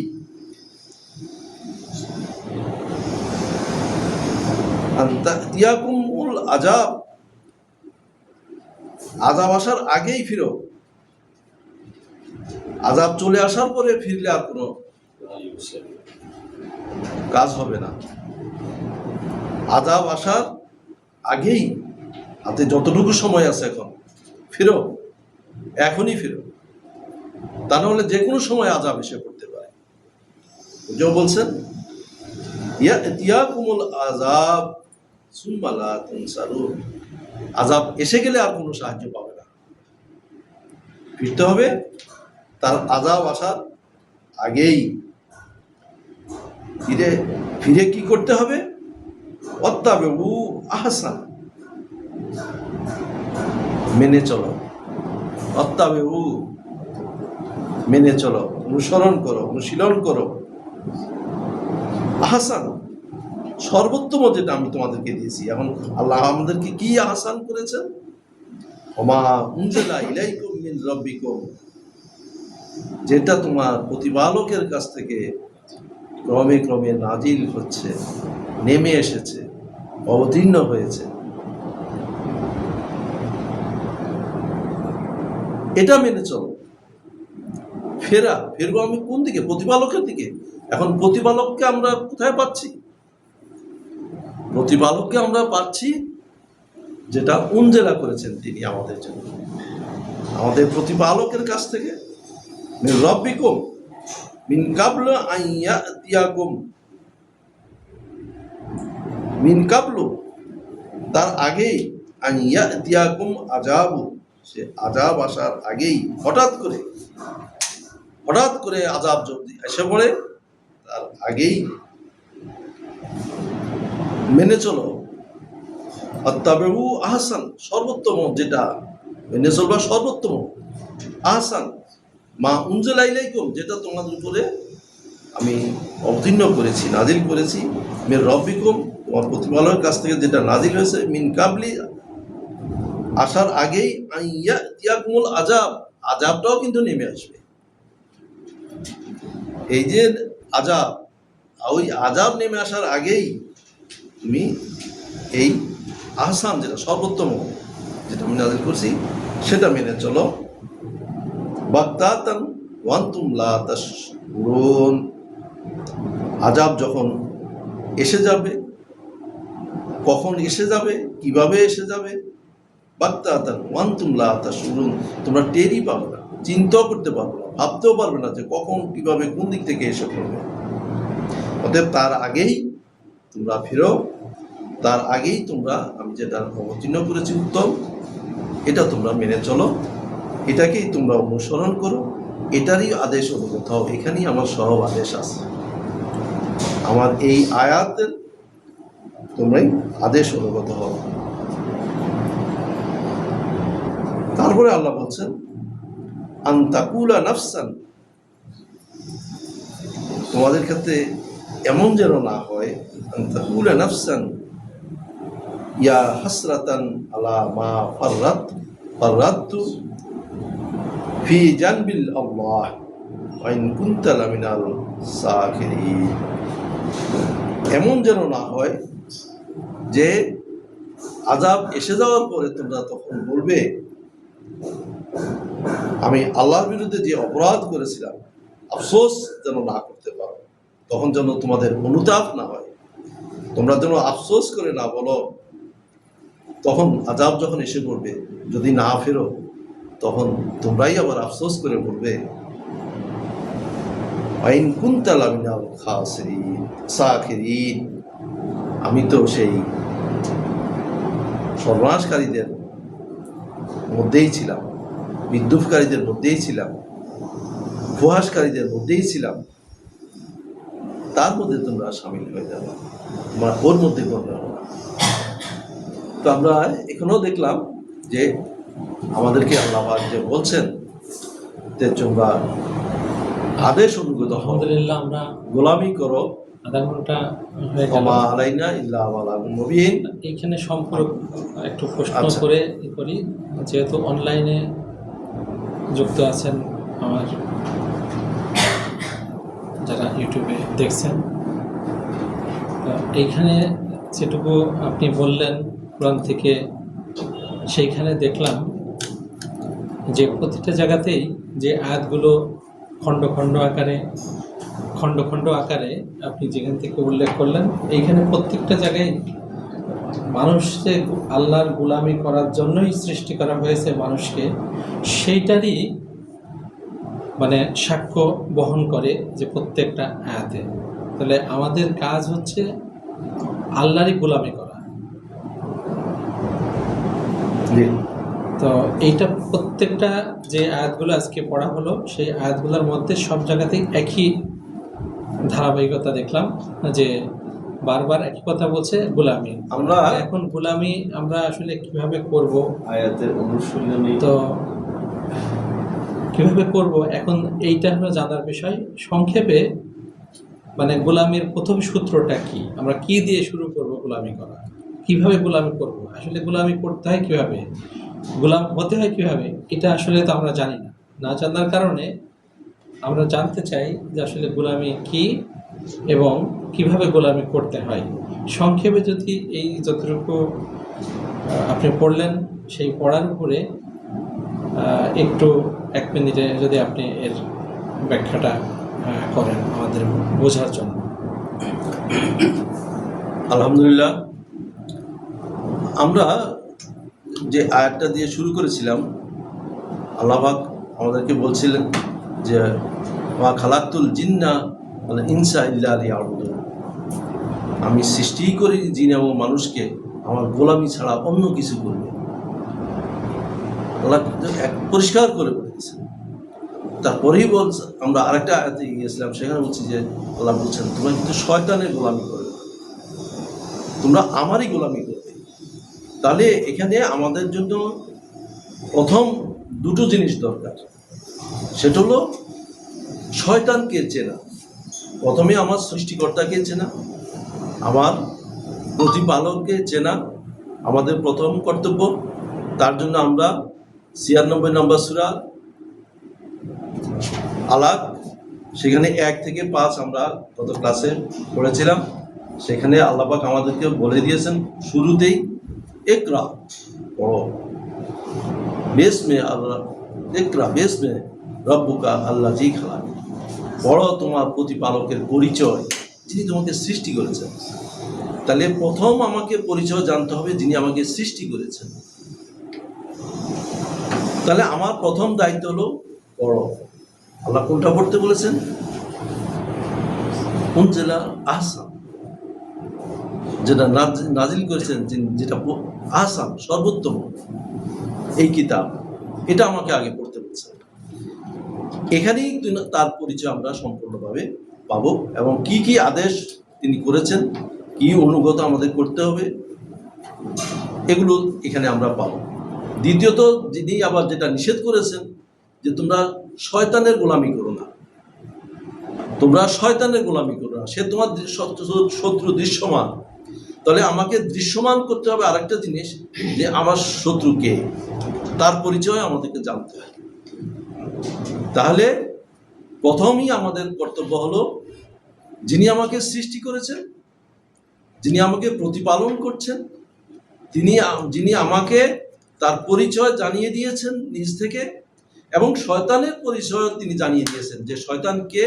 Speaker 1: আন তাতিয়াকুমুল আযাব, আযাব আসার আগেই ফিরো। আযাব চলে আসার পরে ফিরলে আর কোনো কাজ হবে না। আযাব আসার আগেই, হাতে যতটুকু সময় আছে এখন, ফিরো, এখনই ফিরো। তা নাহলে যে কোনো সময় আযাব এসে পড়তে পারে। যে বলছেন ইয়াতিয়াকুমুল আযাব সুম্মা লা তুনসারুন, আযাব এসে গেলে আর কোনো সাহায্য পাবে না, ফিরতে হবে তার আযাব আসার আগেই। ফিরে ফিরে কি করতে হবে? ওয়াত্তাবিউ আহসান, মেনে চলো। ওয়াত্তাবিউ, মেনে চলো, অনুসরণ করো, অনুশীলন করো। আহসান, সর্বোত্তম যেটা আমি তোমাদেরকে দিয়েছি। এখন আল্লাহ আমাদেরকে কি আহসান করেছেন? ওমা উনজিলা ইলাইকুম মিন রাব্বিকুম, যেটা তোমার প্রতিপালকের কাছ থেকে ক্রমে ক্রমে নাজিল হচ্ছে, নেমে এসেছে, অবতীর্ণ হয়েছে, এটা মেনে চলো। ফিরবো আমি কোন দিকে? প্রতিপালকের দিকে। এখন প্রতিপালককে আমরা কোথায় পাচ্ছি? প্রতিপালককে আমরা পাচ্ছি যেটা উনজেলা করেছেন তিনি আমাদের জন্য, আমাদের প্রতিপালকের কাছ থেকে। মিন রাব্বিকুম মিন কাবলু আন ইয়াতিয়াকুম, মিন কাবলু, তার আগেই, আন ইয়াতিয়াকুম আযাবু, সে আযাব আসার আগেই, হঠাৎ করে আযাব যদি এসে পড়ে, তার আগেই মেনে চলো। আত্তাবিউ আহসান, সর্বোত্তম যেটা মেনে চলবা, সর্বোত্তম। আহসান মা উনজিলা ইলাইকুম, যেটা তোমাদের উপরে আমি অবতীর্ণ করেছি, নাজিল করেছি। মির রাব্বিকুম, তোমার প্রতিপালকের কাছ থেকে যেটা নাজিল হয়েছে। মিন কাবলি, আসার আগেই। আন ইয়াতিয়াকুমুল আযাব, আযাবটাও কিন্তু নেমে আসবে। এই যে আযাব, ওই আযাব নেমে আসার আগেই তুমি এই আহসান, যেটা সর্বোত্তম, যেটা আমি নাজিল করছি, সেটা মেনে চলো। বাগতাতান ওয়া আনতুম লা তাশউরুন, আযাব যখন এসে যাবে, কখন এসে যাবে, কিভাবে এসে যাবে, বাগতাতান ওয়া আনতুম লা তাশউরুন, তোমরা টেরই পাবে না, চিন্তাও করতে পারবে না, ভাবতেও পারবে না যে কখন, কিভাবে, কোন দিক থেকে এসে পড়বে। অতএব তার আগেই তোমরা ফিরো, তার আগেই তোমরা আমি যেটা অবতীর্ণ করেছি উত্তম, এটা তোমরা মেনে চলো। এটাকেই তোমরা অনুসরণ করো, এটারই আদেশ অনুগত হও। এখানেই আমার সব আদেশ আছে, আমার এই আয়াতের তোমরাই আদেশ অনুগত হও। তারপরে আল্লাহ বলছেন আনতাকুলা নাফসান, তোমাদের ক্ষেত্রে এমন যেন না হয় আনতাকুলা নাফসান ইয়া হাসরাতান আলা মা ফাররাতু ফি জানবিল আল্লাহ ওয়া ইন কুনতা লামিনাল সাকিরিন। এমন যেন না হয় যে আযাব এসে যাওয়ার পরে তোমরা তখন বলবে আমি আল্লাহর বিরুদ্ধে যে অপরাধ করেছিলাম, আফসোস যেন না করতে পারো, তখন যেন তোমাদের অনুতাপ না হয়, তোমরা যেন আফসোস করে না বলো তখন আযাব যখন এসে পড়বে, যদি না ফেরো তখন তোমরাই আবার আফসোস করে বলবে আইন কুনতা লামিনাল সাকিরিন, আমি তো সেই সর্বনাশকারীদের মধ্যেই ছিলাম, বিদ্রুপকারীদের মধ্যেই ছিলাম, উপহাসকারীদের মধ্যেই ছিলাম, তার মধ্যে তোমরা সামিল হয়ে যাবে, তোমরা ওর মধ্যে করবে না। তো আমরা এখনো দেখলাম যে আমাদেরকে আল্লাহ পাক যে বলছেন যে তোমরা আদেশ অনুগত হও,
Speaker 2: আলহামদুলিল্লাহ আমরা
Speaker 1: গোলামি করো,
Speaker 2: আধা ঘন্টা হয়ে গেল।
Speaker 1: ওমা আলাইনা ইল্লা বালাগুল মুবিন।
Speaker 2: এইখানে সম্পর্ক একটু প্রশ্ন
Speaker 1: আচ্ছা।
Speaker 2: করে করি, যেহেতু অনলাইনে যুক্ত আছেন আমার যারা ইউটিউবে দেখছেন, তো এইখানে যেটুকু আপনি বললেন কোরআন থেকে, সেইখানে দেখলাম যে প্রতিটা জায়গাতেই যে আয়াতগুলো খণ্ড খণ্ড আকারে আপনি যেখান থেকে উল্লেখ করলেন, এইখানে প্রত্যেকটা জায়গায় মানুষ যে আল্লাহর গোলামি করার জন্যই সৃষ্টি করা হয়েছে মানুষকে, সেইটারই মানে সাক্ষ্য বহন করে যে প্রত্যেকটা আয়াতে। তাহলে আমাদের কাজ হচ্ছে আল্লাহরই গোলামি করা। তো এইটা প্রত্যেকটা যে আয়াতগুলো আজকে পড়া হলো, সেই আয়াতগুলোর মধ্যে সব জায়গাতেই একই ধারাবাহিকতা দেখলাম, যে বারবার একই কথা বলছে, গোলামি।
Speaker 1: আমরা
Speaker 2: এখন গোলামি আমরা আসলে কিভাবে করব,
Speaker 1: আয়াতের অনুশীলনী
Speaker 2: তো কিভাবে করব, এখন এইটা হলো জানার বিষয়। সংক্ষেপে মানে গোলামির প্রথম সূত্রটা কি, আমরা কি দিয়ে শুরু করব গোলামি করা, কিভাবে গোলামি করব, আসলে গোলামি করতে হয় কিভাবে, গোলাম হতে হয় কিভাবে, এটা আসলে তো আমরা জানি না। না জানার কারণে আমরা জানতে চাই যে আসলে গোলামি কি এবং কিভাবে গোলামি করতে হয়। সংক্ষেপে যদি এই যতটুকু আপনি পড়লেন, সেই পড়ার উপরে একটু 1 মিনিটে যদি আপনি এর ব্যাখ্যাটা করেন আমাদের বোঝার জন্য।
Speaker 1: আলহামদুলিল্লাহ, আমরা যে আয়াতটা দিয়ে শুরু করেছিলাম, আল্লাহ পাক আমাদেরকে বলছিলেন যে ওয়া খালাকতুল জিন্না ওয়াল ইনসা ইল্লা লিয়াবুদুন, আমি সৃষ্টি করি জিন এবং মানুষকে আমার গোলামি ছাড়া অন্য কিছু করবে। আল্লাহ এক পরিষ্কার করে বলে দিয়েছেন। তারপরেই বলছে, আমরা আরেকটা আয়াতে গিয়েছিলাম, সেখানে বলছি যে আল্লাহ বলছেন তোমরা কিন্তু শয়তানের গোলামি করবে, তোমরা আমারই গোলামি করবে। তাহলে এখানে আমাদের জন্য প্রথম দুটো জিনিস দরকার, সেটা হলো শয়তানকে চেনা। প্রথমে আমার সৃষ্টিকর্তাকে চেনা, আমার প্রতিপালককে চেনা আমাদের প্রথম কর্তব্য। তার জন্য আমরা 96 নম্বর সূরা আলাক, সেখানে 1 থেকে 5 আমরা গত ক্লাসে পড়েছিলাম। সেখানে আল্লাহ পাক আমাদেরকে বলে দিয়েছেন শুরুতেই, ইকরা, পড়ো, বিসমে আল্লাহ, ইকরা বিসমে রব্বুকা আল্লাযী খালাক, পড়ো তোমার প্রতিপালকের পরিচয়, যিনি তোমাকে সৃষ্টি করেছেন। তাহলে প্রথম আমাকে পরিচয় জানতে হবে যিনি আমাকে সৃষ্টি করেছেন। তাহলে আমার প্রথম দায়িত্ব হলো পড়ো। আল্লাহ কোনটা পড়তে বলেছেন? উনজিলা আহসান, যেটা নাজিল করেছেন, যেটা আহসান সর্বোত্তম এই কিতাব, এটা আমাকে আগে পড়তে বলছে। এখানেই তার পরিচয় আমরা সম্পূর্ণভাবে পাবো, এবং কি কি আদেশ তিনি করেছেন, কি অনুগত আমাদের করতে হবে, এগুলো এখানে আমরা পাবো। দ্বিতীয়ত, যিনি আবার যেটা নিষেধ করেছেন যে তোমরা শয়তানের গোলামি করো না, তোমরা শয়তানের গোলামি করো না, সে তোমার শত্রু দৃশ্যমান। তাহলে আমাকে দৃশ্যমান করতে হবে আরেকটা জিনিস, যে আমার শত্রু কে, তার পরিচয় আমাদেরকে জানতে হয়। তাহলে প্রথমেই আমাদের কর্তব্য হলো, যিনি আমাকে সৃষ্টি করেছেন, যিনি আমাকে প্রতিপালন করছেন, যিনি আমাকে তার পরিচয় জানিয়ে দিয়েছেন নিজ থেকে, এবং শয়তানের পরিচয় তিনি জানিয়ে দিয়েছেন যে শয়তান কে,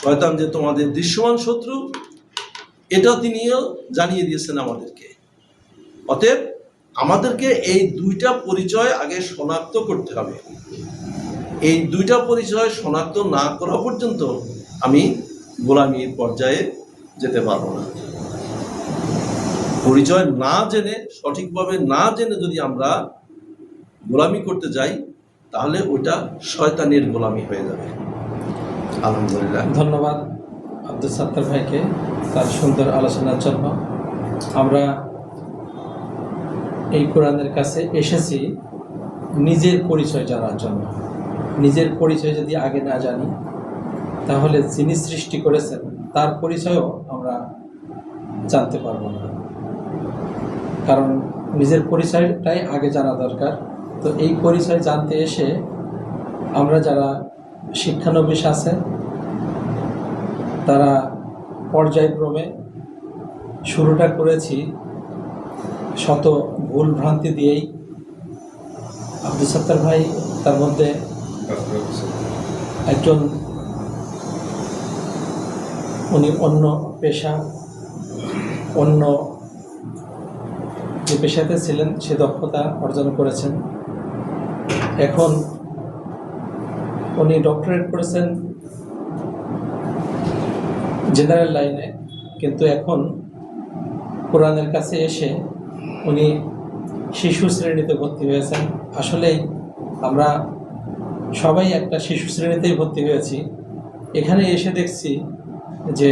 Speaker 1: শয়তান যে তোমাদের দৃশ্যমান শত্রু, এটা তিনিও জানিয়ে দিয়েছেন আমাদেরকে। অতএব আমাদেরকে এই দুইটা পরিচয় আগে শনাক্ত করতে হবে। এই দুইটা পরিচয় শনাক্ত না করা পর্যন্ত আমি গোলামীর পর্যায়ে যেতে পারবো না। পরিচয় না জেনে, সঠিকভাবে না জেনে যদি আমরা গোলামি করতে যাই, তাহলে ওটা শয়তানের গোলামি হয়ে যাবে। আলহামদুলিল্লাহ।
Speaker 2: ধন্যবাদ আব্দুল সাত্তার ভাইকে তার সুন্দর আলোচনার জন্য। আমরা এই কোরআনের কাছে এসেছি নিজের পরিচয় জানার জন্য। নিজের পরিচয় যদি আগে না জানি, তাহলে যিনি সৃষ্টি করেছেন তার পরিচয়ও আমরা জানতে পারবো না, কারণ নিজের পরিচয়টাই আগে জানা দরকার। তো এই পরিচয় জানতে এসে আমরা যারা শিক্ষানবিশ আছে, তারা পর্যায়ক্রমে শুরুটা করেছি শত ভুল ভ্রান্তি দিয়েই। আব্দুল সাত্তার ভাই তার মধ্যে একজন, উনি অন্য পেশা, অন্য যে পেশাতে ছিলেন সে দক্ষতা অর্জন করেছেন। এখন উনি ডক্টরেট করেছেন জেনারেল লাইনে, কিন্তু এখন কোরআনের কাছে এসে উনি শিশু শ্রেণীতে ভর্তি হয়েছেন। আসলেই আমরা সবাই একটা শিশু শ্রেণীতেই ভর্তি হয়েছি। এখানে এসে দেখছি যে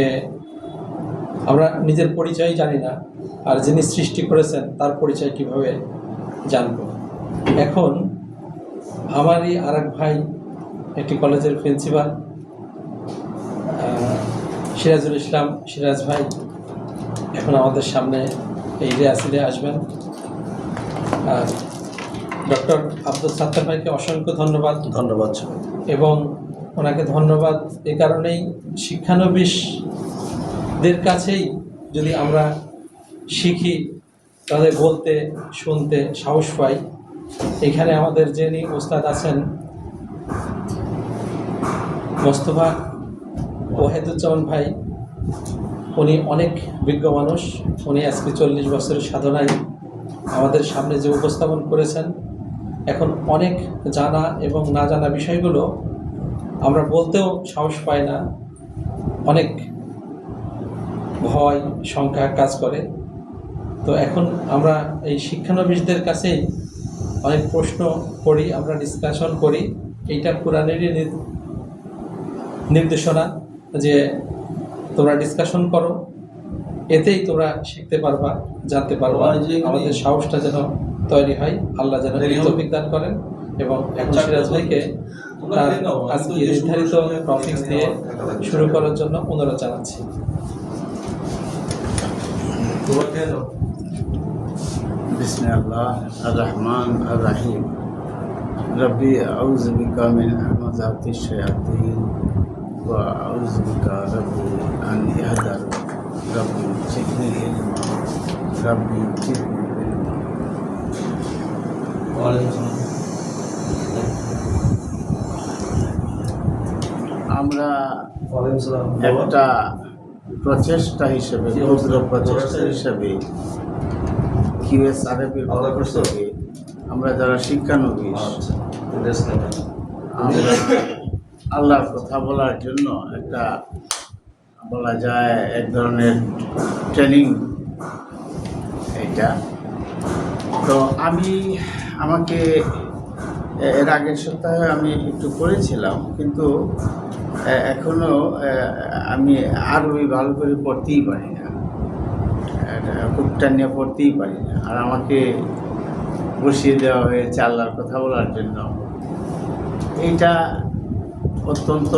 Speaker 2: আমরা নিজের পরিচয় জানি না, আর যিনি সৃষ্টি করেছেন তার পরিচয় কিভাবে জানব। এখন আমারই আর এক ভাই, একটি কলেজের প্রিন্সিপাল সিরাজুল ইসলাম সিরাজ ভাই, এখন আমাদের সামনে এই রিহার্সেলে আসবেন। আর ডক্টর আব্দুল সাত্তার ভাইকে অসংখ্য ধন্যবাদ।
Speaker 1: ধন্যবাদ।
Speaker 2: এবং ওনাকে ধন্যবাদ এই কারণেই, শিক্ষানবিশদের কাছেই যদি আমরা শিখি, তাদের বলতে শুনতে সাহস পাই। এখানে আমাদের যিনি ওস্তাদ আছেন মোস্তফা ওয়াহিদুজ্জামান ভাই, উনি অনেক বিজ্ঞ মানুষ। উনি আজকে 40 বছরের সাধনায় আমাদের সামনে যে উপস্থাপন করেছেন, এখন অনেক জানা এবং না জানা বিষয়গুলো আমরা বলতেও সাহস পাই না, অনেক ভয় শঙ্কা কাজ করে। তো এখন আমরা এই শিক্ষানবিশদের কাছেই অনেক প্রশ্ন করি, আমরা ডিসকাশন করি। এইটা কোরআনেরই নির্দেশনা যে তোমরা ডিসকাশন করো, এতেই তোমরা শিখতে পারবা, জানতে পারবা। আমাদের সাহসটা যেন তৈরি হয়, আল্লাহ যেন তৌফিক দান করেন। এবং এখন সিরাজ ভাইকে আজকে নির্ধারিত টপিকস দিয়ে শুরু করার জন্য অনুরোধ জানাচ্ছি।
Speaker 3: বিসমিল্লাহ আর-রহমান আর-রহিম। রব্বি আউযু বিকা মিন হামাযাতিশ শায়াতিন ওয়া আউযু বিকা রব্বি আন ইয়াহদারুন। রব্বি জিদনি ইলমা, রব্বি জিদনি ইলমা। আমরা একটা প্রচেষ্টা হিসেবে, ক্ষুদ্র প্রচেষ্টা হিসেবে কিউএস আরবির পক্ষ থেকে আমরা যারা শিক্ষানবিশ, আমরা আল্লাহর কথা বলার জন্য একটা, বলা যায়, এক ধরনের ট্রেনিং এটা। তো আমাকে এর আগের সপ্তাহে আমি একটু পড়েছিলাম, কিন্তু এখনো আমি আরবি ভালো করে পড়তেই পারি না, খুব টানিয়ে পড়তেই পারি না। আর আমাকে বসিয়ে দেওয়া হয়েছে আল্লাহর কথা বলার জন্য। এইটা অত্যন্ত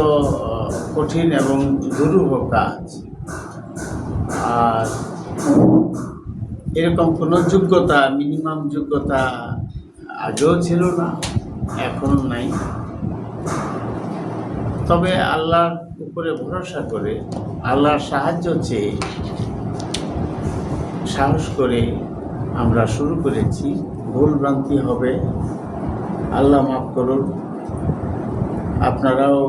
Speaker 3: কঠিন এবং দুরূহ কাজ। আর এরকম কোনো যোগ্যতা, মিনিমাম যোগ্যতা আগেও ছিল না, এখনও নাই। তবে আল্লাহর উপরে ভরসা করে, আল্লাহর সাহায্য চেয়ে, সাহস করে আমরা শুরু করেছি। ভুল ভ্রান্তি হবে, আল্লাহ মাফ করুন। আপনারাও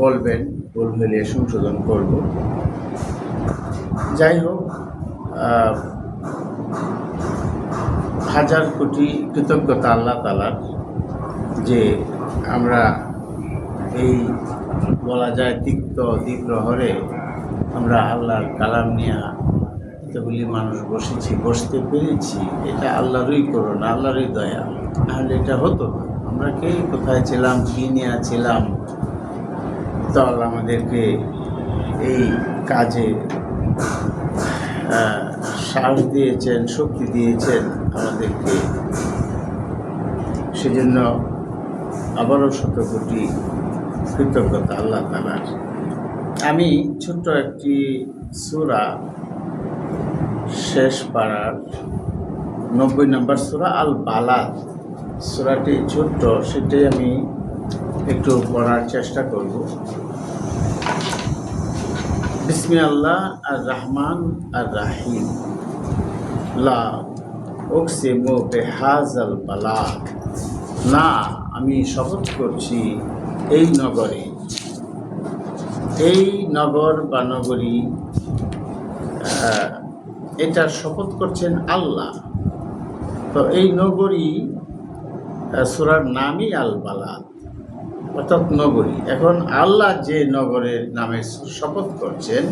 Speaker 3: বলবেন, ভুল হলে সংশোধন করব। যাই হোক, হাজার কোটি কৃতজ্ঞতা আল্লাহ তাআলার যে আমরা এই বলা যায় তিক্ত দ্বিপ্রহরে আমরা আল্লাহর কালাম নিয়ে এতগুলি মানুষ বসতে পেরেছি। এটা আল্লাহরই করুন, আল্লাহরই দয়া, নাহলে এটা হতো না। আমরা কে কোথায় ছিলাম, কী নিয়ে ছিলাম, তো আল্লাহ আমাদেরকে এই কাজে সাহস দিয়েছেন, শক্তি দিয়েছেন আমাদেরকে। সেজন্য আবারও শতকোটি কৃতজ্ঞতা আল্লাহ তাআলার। আমি ছোট্ট একটি সূরা শেষ পাড়ার 90 নম্বর সূরা আল বালাদ, সূরাটি ছোট্ট, সেটাই আমি একটু পড়ার চেষ্টা করব। বিসমিল্লাহ আর রহমান আর রাহিম। লা উকসিমু বিহাযাল বালাদ, না আমি শপথ করছি এই নগরে, এই নগর বা নগরী, এটা শপথ করছেন আল্লাহ। তো এই নগরী, সূরার নামই আল বালাদ, অর্থাৎ নগরী। এখন আল্লাহ যে নগরের নামে শপথ করছেন,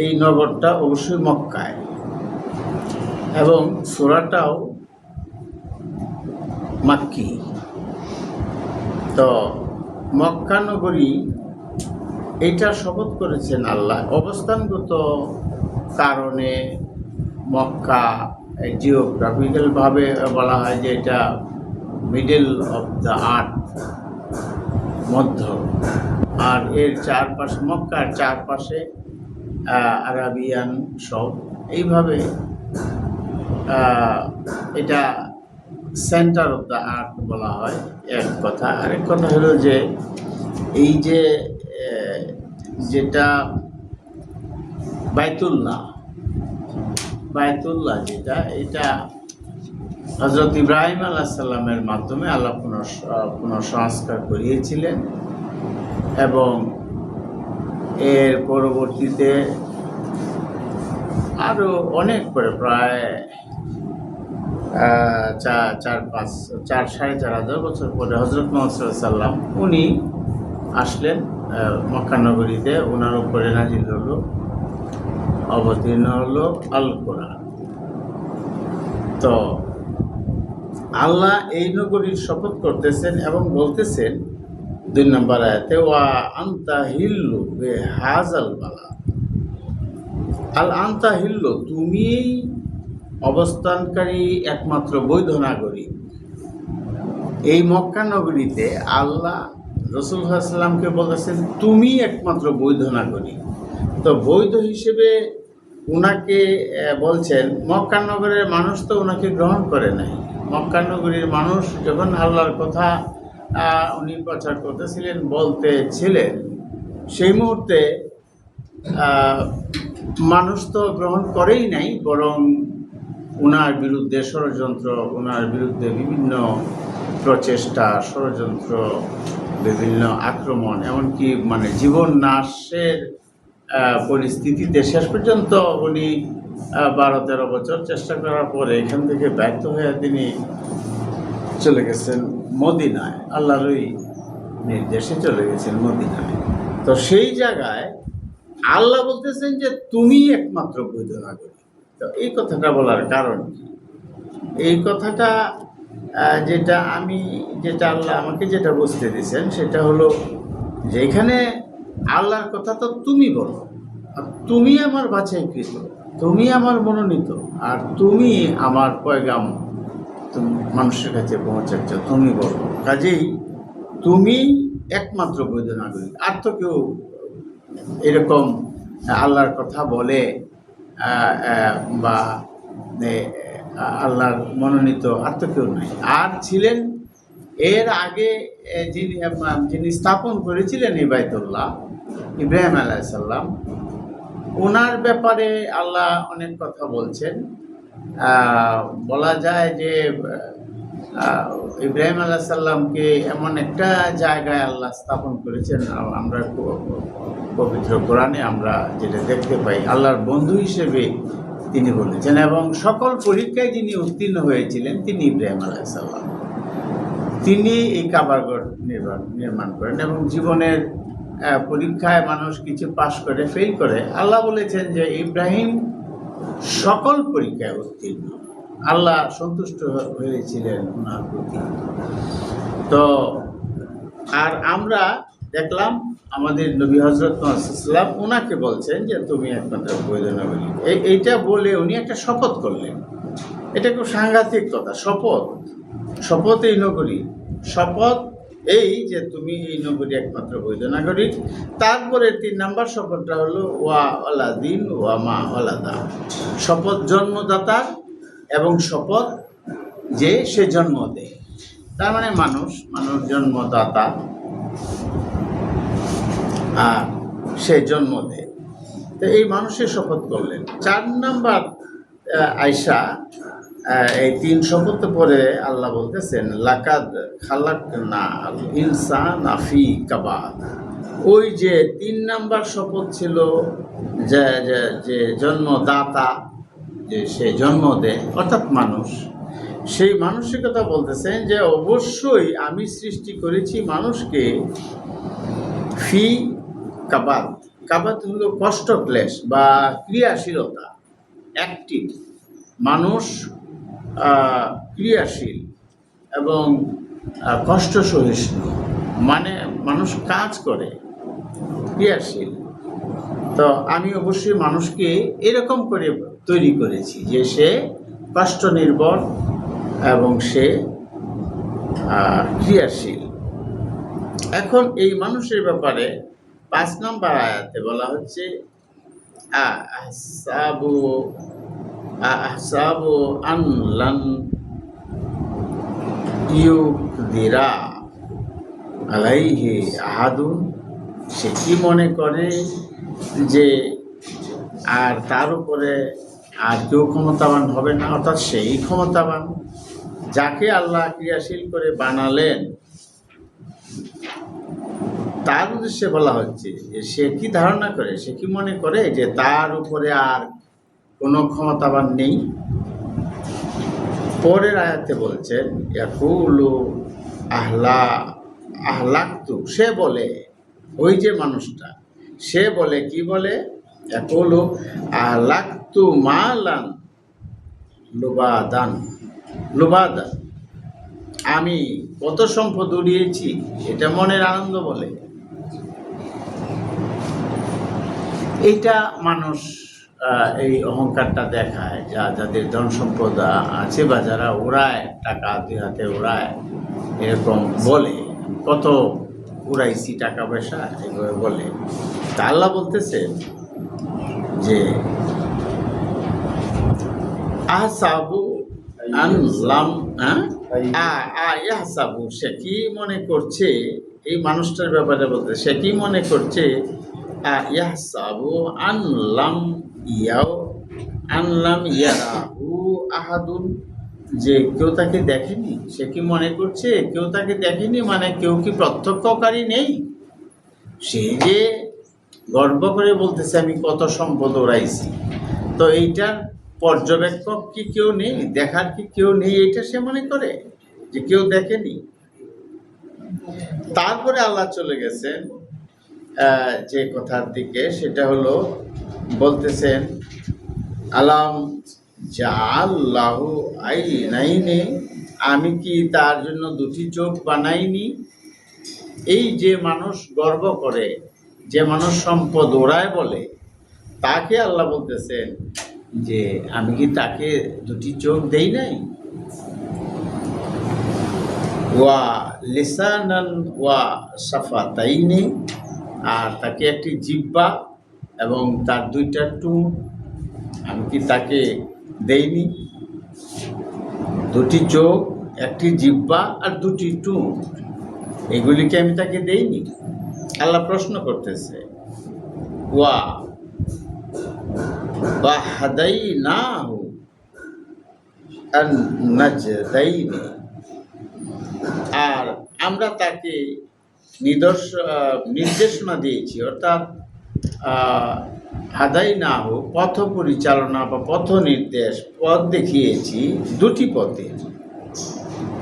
Speaker 3: এই নগরটা অবশ্যই মক্কায়, এবং সূরাটাও মাক্কি। তো মক্কা নগরী, এইটা শপথ করেছেন আল্লাহ। অবস্থানগত কারণে মক্কা জিওগ্রাফিক্যালভাবে বলা হয় যে এটা মিডল অফ দ্য আর্থ, মধ্য। আর এর চারপাশে, মক্কার চারপাশে আরাবিয়ান সব, এইভাবে এটা সেন্টার অফ দ্য আর্থ বলা হয়, এক কথা। আরেক কথা হলো যে এই যে যেটা বাইতুল্লাহ যেটা, এটা হযরত ইব্রাহিম আলাইহিস সালামের মাধ্যমে আল্লাহ পুনঃসংস্কার করিয়েছিলেন, এবং এর পরবর্তীতে আরও অনেক পরে, প্রায় 4,500 বছর পরে হযরত মুহাম্মদ সাল্লাল্লাহু আলাইহি ওয়াসাল্লাম উনি আসলেন মক্কা নগরীতে। ওনার উপরে নাজিল হলো, অবতীর্ণ হলো আল কোরআন। তো আল্লাহ এই নগরীর শপথ করতেছেন এবং বলতেছেন 2 নম্বর আয়াতে, ওয়া আনতা হিল্লু বিহাযাল বালাদ। আল আনতা হিল্লু, তুমি অবস্থানকারী একমাত্র বৈধ নাগরিক। এই মক্কা নগরীতে আল্লাহ রাসূল সাল্লাল্লাহু আলাইহি ওয়াসাল্লামকে বলতেছেন তুমি একমাত্র বৈধ নাগরিক। তো বৈধ হিসেবে উনাকে বলছেন। মক্কা নগরের মানুষ তো ওনাকে গ্রহণ করে নাই। মক্কা নগরীর মানুষ যখন আল্লাহর কথা উনি প্রচার করতেছিলেন, বলতেছিলেন, সেই মুহূর্তে মানুষ তো গ্রহণ করেই নাই, বরং ওনার বিরুদ্ধে ষড়যন্ত্র, ওনার বিরুদ্ধে বিভিন্ন প্রচেষ্টা, ষড়যন্ত্র, বিভিন্ন আক্রমণ, এমনকি জীবন নাশের পরিস্থিতিতে শেষ পর্যন্ত উনি 12-13 বছর চেষ্টা করার পরে এখান থেকে ব্যর্থ হয়ে তিনি চলে গেছেন মদিনায়, আল্লাহরই নির্দেশে চলে গেছেন মদিনায়। তো সেই জায়গায় আল্লাহ বলতেছেন যে তুমি একমাত্র বৈধ নাগরিক। তো এই কথাটা বলার কারণ কি? এই কথাটা যেটা আল্লাহ আমাকে যেটা বুঝতে দিয়েছেন সেটা হলো যে এখানে আল্লাহর কথা তো তুমি বলো, আর তুমি আমার বাছাইকৃত, তুমি আমার মনোনীত, আর তুমি আমার পয়গাম তুমি মানুষের কাছে পৌঁছাচ্ছ, তুমি বলো। কাজেই তুমি একমাত্র বৈধ নাগরিক, আর তো কেউ এরকম আল্লাহর কথা বলে বা আল্লাহর মনোনীত আর তো কেউ নাই। আর ছিলেন এর আগে যিনি স্থাপন করেছিলেন এই বাইতুল্লাহ, ইব্রাহিম আলাইহিস সালাম, ওনার ব্যাপারে আল্লাহ অনেক কথা বলছেন। বলা যায় যে ইব্রাহিম আলাইহিস সালামকে এমন একটা জায়গায় আল্লাহ স্থাপন করেছেন, আমরা পবিত্র কোরআনে আমরা যেটা দেখতে পাই, আল্লাহর বন্ধু হিসেবে তিনি বলেছেন। এবং সকল পরীক্ষায় যিনি উত্তীর্ণ হয়েছিলেন তিনি ইব্রাহিম আলাইহিস সালাম। তিনি এই কাবাঘর নির্মাণ করেন এবং জীবনের পরীক্ষায় মানুষ কিছু পাশ করে ফেল করে, আল্লাহ বলেছেন যে ইব্রাহিম সকল পরীক্ষায় উত্তীর্ণ, আল্লাহ সন্তুষ্ট হয়েছিলেন ওনার প্রতি। তো আর আমরা দেখলাম আমাদের নবী হযরত মুহাম্মদ সাল্লাল্লাহু আলাইহি ওয়াসাল্লাম ওনাকে বলছেন যে তুমি একমাত্র বৈধ নবী। এইটা বলে উনি একটা শপথ করলেন। এটা খুব সাংঘাতিক কথা, শপথ এই নগরী, শপথ এই যে তুমি এই নগরী একমাত্র বৈধ নাগরিক। তারপরে 3 নাম্বার শপথটা হলো ওয়া ওয়ালাদিন ওয়া মা ওয়ালাদা, শপথ জন্মদাতার এবং শপথ যে সে জন্ম দেয়। তার মানে মানুষ জন্মদাতা আর সে জন্ম দেয়। তো এই মানুষের শপথ করলেন। 4 নাম্বার আয়সা এই 3 শপথ পরে আল্লাহ বলতেছেন লাকাদ খালাকনা আল ইনসানা ফি কাবাদ। ওই যে 3 নাম্বার শপথ ছিল যে জন্মদাতা, যে সে জন্ম দেয় অর্থাৎ মানুষ, সেই মানুষের কথা বলতেছেন যে অবশ্যই আমি সৃষ্টি করেছি মানুষকে ফি কাবাদ। কাবাদ হলো কষ্ট ক্লেশ বা ক্রিয়াশীলতা, অ্যাক্টিভ মানুষ, ক্রিয়াশীল এবং কষ্ট সহিষ্ণু, মানে মানুষ কাজ করে, ক্রিয়াশীল। তো আমি অবশ্যই মানুষকে এরকম করে তৈরি করেছি যে সে কষ্ট নির্ভর এবং সে ক্রিয়াশীল। এখন এই মানুষের ব্যাপারে 5 নম্বর আয়াতে বলা হচ্ছে আহসাবু আন লান ইউকদিরা আলাইহি আহাদুন, সে কি মনে করে যে আর তার উপরে আর কেউ ক্ষমতাবান হবে না, অর্থাৎ সেই ক্ষমতাবান যাকে আল্লাহ ক্রিয়াশীল করে বানালেন তার উদ্দেশ্যে বলা হচ্ছে যে সে কি ধারণা করে, সে কি মনে করে যে তার উপরে আর কোনো ক্ষমতাবান নেই। পরের আয়াতে বলছেন ইয়াকুলু আহলাকতু, সে বলে, ওই যে মানুষটা সে বলে, কি বলে, ইয়াকুলু আহলাকতু মালান লুবাদান, আমি কত সম্পদ উড়িয়েছি, এটা মনের আনন্দ বলে। এইটা মানুষ এই অহংকারটা দেখায়, যাদের ধন সম্পদ আছে বা যারা উড়ায়, টাকা 2 হাতে উড়ায়, এরকম বলে কত উড়াইছি টাকা পয়সা, এভাবে বলে। তা আল্লাহ বলতেছে যে আহসাবু আনলাম ইয়াহসাবু, সে কি মনে করছে, এই মানুষটার ব্যাপারে বলতে, সে কি মনে করছে ইয়াহসাবু আনলাম ইয়ারাহু আহাদুন, যে কেউ তাকে দেখেনি। সে কি মনে করছে কেউ তাকে দেখেনি, মানে কেউ কি প্রত্যক্ষকারী নেই? সে যে গর্ব করে বলতেছে আমি কত সম্পদ উড়াইছি, তো এইটার পর্যবেক্ষক কি কেউ নেই, দেখার কি কেউ নেই, এটা সে মনে করে যে কেউ দেখেনি। তারপরে আল্লাহ চলে গেছেন যে কথার দিকে, সেটা হলো বলতেছেন আলাম জাআল্লাহু আইনাইনি আমি কি তার জন্য দুটি চোখ বানাইনি? এই যে মানুষ গর্ব করে, যে মানুষ সম্পদ ওড়ায় বলে, তাকে আল্লাহ বলতেছেন যে আমি কি তাকে দুটি চোখ দেই নাই? ওয়া লিসানান ওয়া সাফাতাইনি, আর তাকে একটি জিহ্বা এবং তার দুইটা ঠোঁট আমি কি তাকে দেইনি? দুটি চোখ, একটি জিহ্বা আর দুটি ঠোঁট, এগুলিকে আমি তাকে দেইনি? আল্লাহ প্রশ্ন করতেছে। ওয়া হাদাইনাহু আন নাজদাইনি, আর আমরা তাকে নির্দেশনা দিয়েছি, অর্থাৎ হাদাইনাহু পথ পরিচালনা বা পথ নির্দেশ, পথ দেখিয়েছি দুটি পথে।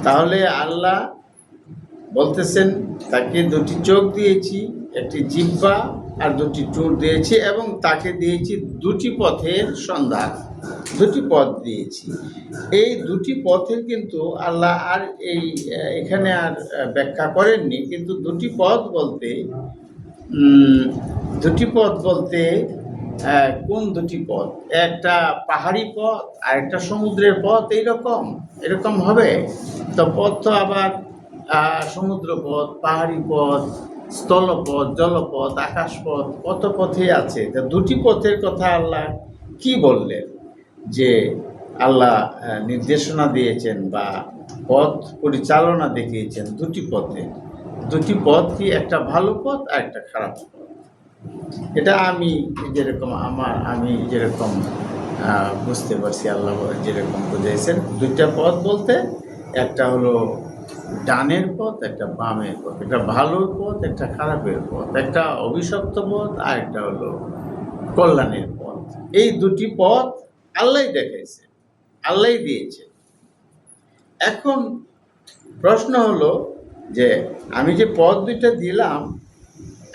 Speaker 3: তাহলে আল্লাহ বলতেছেন তাকে দুটি চোখ দিয়েছি, একটি জিহ্বা আর দুটি ঠোঁট দিয়েছি, এবং তাকে দিয়েছি দুটি পথের সন্ধান, দুটি পথ দিয়েছি। এই দুটি পথের কিন্তু আল্লাহ আর এখানে আর ব্যাখ্যা করেননি, কিন্তু দুটি পথ বলতে কোন দুটি পথ? একটা পাহাড়ি পথ আর একটা সমুদ্রের পথ, এরকম হবে তো? পথ তো আবার সমুদ্র পথ, পাহাড়ি পথ, স্থলপথ, জলপথ, আকাশপথ, কত পথে আছে। তা দুটি পথের কথা আল্লাহ কি বললেন? যে আল্লাহ নির্দেশনা দিয়েছেন বা পথ পরিচালনা দেখিয়েছেন দুটি পথে। দুটি পথ কি? একটা ভালো পথ আর একটা খারাপ পথ। এটা আমি যেরকম বুঝতে পারছি, আল্লাহ যেরকম বুঝাইছেন, দুইটা পথ বলতে একটা হলো ডানের পথ, একটা বামের পথ, একটা ভালোর পথ, একটা খারাপের পথ, একটা অভিশপ্ত পথ আর একটা হলো কল্যাণের পথ। এই দুটি পথ আল্লাহই দেখাইছে, আল্লাহই দিয়েছে। এখন প্রশ্ন হলো যে আমি যে পথ দুইটা দিলাম,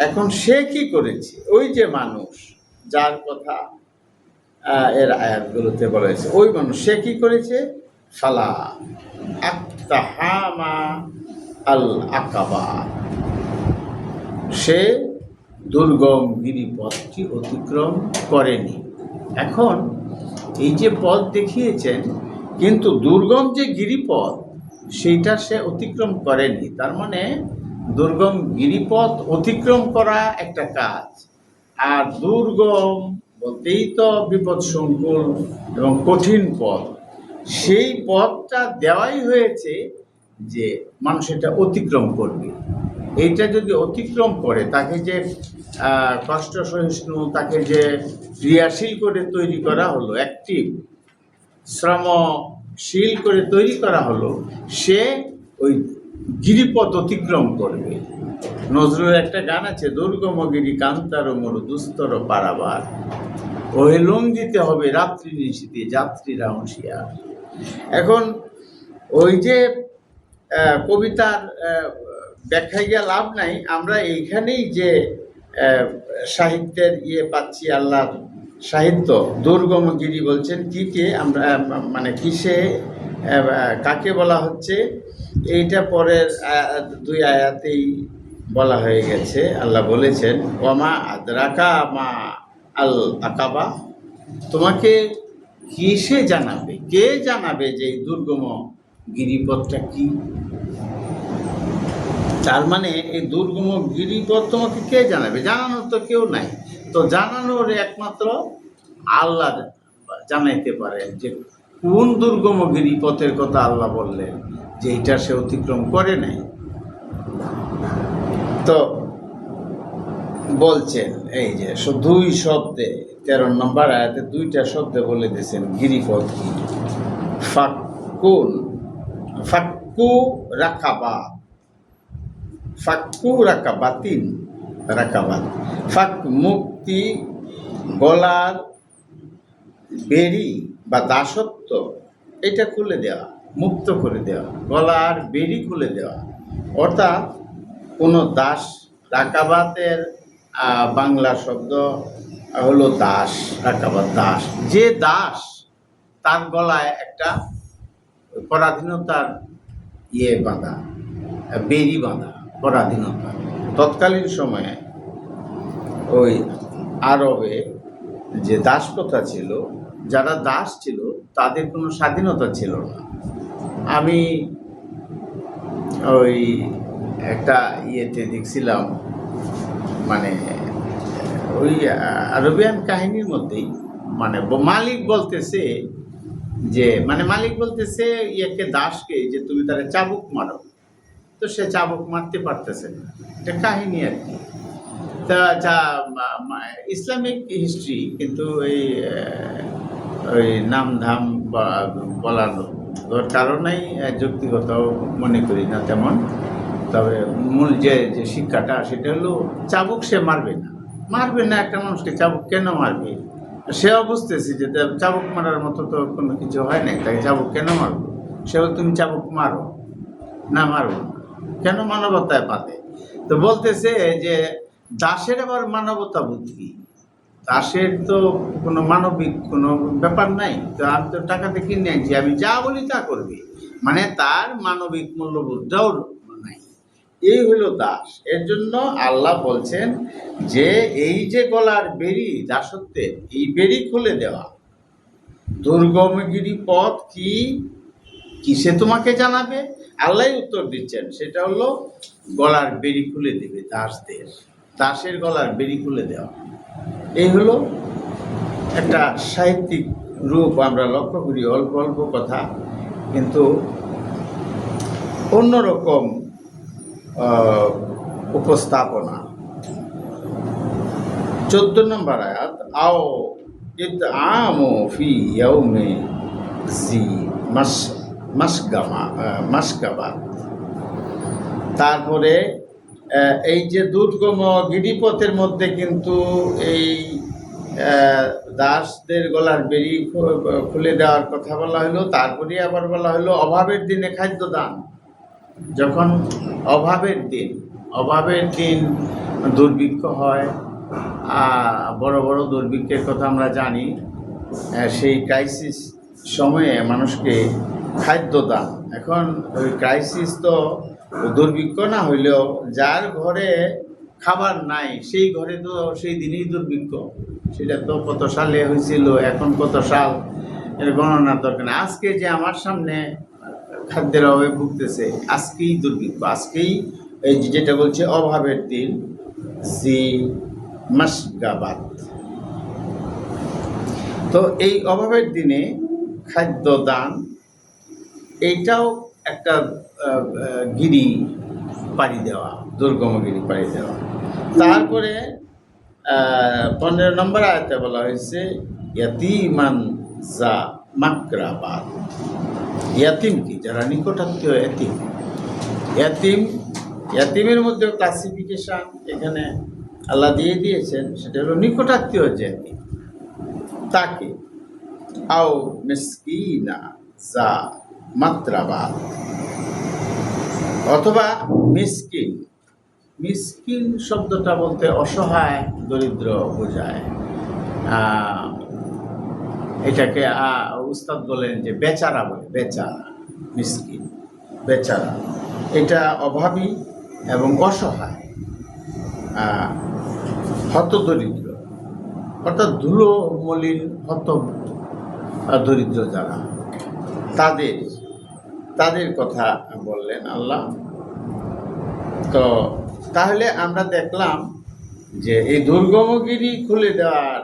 Speaker 3: এখন সে কি করেছে? ওই যে মানুষ যার কথা এর আয়াতগুলোতে বলা হয়েছে, ওই মানুষ সে কি করেছে? ফালা আক্তাহামা আল আকাবা, সে দুর্গম গিরিপথটি অতিক্রম করেনি। এখন এই যে পথ দেখিয়েছেন, কিন্তু দুর্গম যে গিরিপথ সেইটা সে অতিক্রম করেনি। তার মানে দুর্গম গিরিপথ অতিক্রম করা একটা কাজ, আর দুর্গম বলতেই তো বিপদসংকুল এবং কঠিন পথ। সেই পথটা দেওয়াই হয়েছে যে মানুষ এটা অতিক্রম করবে। এইটা যদি অতিক্রম করে, তাকে যে কষ্ট সহিষ্ণু, তাকে যে ক্রিয়াশীল করে তৈরি করা হলো, অ্যাক্টিভ শ্রমশীল করে তৈরি করা হলো, সে ওই গিরিপথ অতিক্রম করবে। নজরুলের একটা গান আছে, দুর্গম গিরি কান্তার মরু দুস্তর পারাবার, ওই লঙ্ঘিতে হবে রাত্রি নিশীতে যাত্রীরা হুঁশিয়ার। এখন ওই যে কবিতার ব্যাখ্যায় গিয়ে লাভ নাই, আমরা এইখানেই যে সাহিত্যের পাচ্ছি, আল্লাহর সাহিত্য। দুর্গম গিরি বলছেন কি আমরা মানে কিসে কাকে বলা হচ্ছে, এইটা পরের দুই আয়াতেই বলা হয়ে গেছে। আল্লাহ বলেছেন ওয়ামা আদরাকা মা আল আকাবা, তোমাকে কিসে জানাবে, কে জানাবে যে এই দুর্গম গিরিপথটা কি? তার মানে এই দুর্গম গিরিপথ তোমাকে কে জানাবে? জানানোর তো কেউ নাই। তো জানানোর একমাত্র আল্লাহ জানাইতে পারেন যে কোন দুর্গম গিরিপথের কথা আল্লাহ বললেন যে এটা সে অতিক্রম করে নাই। তো বলছেন এই যে দুই শব্দে 13 নম্বর আয়াতে দুইটা শব্দে বলে দিয়েছেন গিরিপথ কি। ফাক্কু রাকাবা, ফাক্কু রাকাবাতিন, রাকাবাত। ফাক মুক্তি, গলার বেড়ি বা দাসত্ব এটা খুলে দেওয়া, মুক্ত করে দেওয়া, গলার বেড়ি খুলে দেওয়া। অর্থাৎ কোনো দাস, রাকাবাতের বাংলা শব্দ হলো দাস, রাকাবাত দাস। যে দাস তার গলায় একটা পরাধীনতার বাঁধা, বেরি বাঁধা, পরাধীনতা। তৎকালীন সময়ে ওই আরবে যে দাস প্রথা ছিল, যারা দাস ছিল তাদের কোনো স্বাধীনতা ছিল না। আমি ওই একটা দেখছিলাম, মানে ওই আরবিয়ান কাহিনীর মধ্যেই, মানে মালিক বলতেছে যে, মানে মালিক বলতেছে দাসকে যে তুমি তারা চাবুক মারো, তো সে চাবুক মারতে পারতেছে না। এটা কাহিনী আর কি। তা যা ইসলামিক হিস্ট্রি, কিন্তু ওই নাম ধাম বলার কারণেই যুক্তিগত মনে করি না তেমন। তবে মূল যে শিক্ষাটা, সেটা হলো চাবুক সে মারবে না। একটা মানুষকে চাবুক কেন মারবে? সেও বুঝতেছি যে চাবুক মারার মতো তো কোনো কিছু হয় নাই, তাই চাবুক কেন মারবো? সেও তুমি চাবুক মারো না, মারবো না কেন? মানবতায় পাতে। তো বলতেছে যে দাসের আবার মানবতা বুদ্ধি, দাসের তো কোনো মানবিক কোনো ব্যাপার নাই। তো আমি তো টাকাতে কিনে আনছি, আমি যা বলি তা করবি, মানে তার মানবিক মূল্যবোধটাও নাই। এই হলো দাস। এর জন্য আল্লাহ বলছেন যে এই যে গলার বেরি, দাসত্বের এই বেরি খুলে দেওয়া। দুর্গমগিরি পথ কি, কিসে তোমাকে জানাবে? আল্লাহ উত্তর দিচ্ছেন, সেটা হলো গলার বেরি খুলে দেবে দাসের গলার বেরি খুলে দেওয়া। এই হলো একটা সাহিত্যিক রূপ আমরা লক্ষ্য করি, অল্প অল্প কথা, কিন্তু অন্যরকম উপস্থাপনা। 14 নম্বর আয়াত, আও ইতআমু ফি ইয়াউমি জি মাসগাবা। তারপরে এই যে দুর্গম গিরিপথের মধ্যে কিন্তু এই দাসদের গলার বেরি খুলে দেওয়ার কথা বলা হলো। তারপরে আবার বলা হলো অভাবের দিনে খাদ্য দান। যখন অভাবের দিন দুর্ভিক্ষ হয়, বড় বড় দুর্ভিক্ষের কথা আমরা জানি, সেই ক্রাইসিস সময়ে মানুষকে খাদ্য দান। এখন ওই ক্রাইসিস তো দুর্ভিক্ষ না হইলেও যার ঘরে খাবার নাই সেই ঘরে তো সেই দিনেই দুর্ভিক্ষ। সেটা তো কত সালে হয়েছিল, এখন কত সাল, এর গণনার দরকার নেই। আজকে যে আমার সামনে খাদ্যের অভাবে ভুগতেছে, আজকেই দুর্ভিক্ষ, আজকেই এই যেটা বলছে অভাবের দিন, জি মাসগাবাত। তো এই অভাবের দিনে খাদ্য দান, এইটাও একটা গিরি পাড়ি দেওয়া, দুর্গম গিরি পাড়ি দেওয়া। তারপরে 15 নম্বর আয়াতে বলা হয়েছে ইয়াতিমান যা মাকরাবাত। ইয়াতিম কি? যারা নিকটাত্মীয় ইয়াতিমের মধ্যে ক্লাসিফিকেশন এখানে আল্লাহ দিয়ে দিয়েছেন, সেটা হলো নিকটাত্মীয় যে ইয়াতিম, তাকে আও মিসকিনা যা মাত্রাবাত, অথবা মিসকিন শব্দটা বলতে অসহায় দরিদ্র বোঝায়। এটাকে উস্তাদ বলেন যে বেচারা বলে, মিসকিন, বেচারা। এটা অভাবী এবং অসহায়, হতদরিদ্র, অর্থাৎ ধুলো মলিন হত দরিদ্র যারা, তাদের কথা বললেন আল্লাহ। তো তাহলে আমরা দেখলাম যে এই দুর্গমগিরি খুলে দেওয়ার,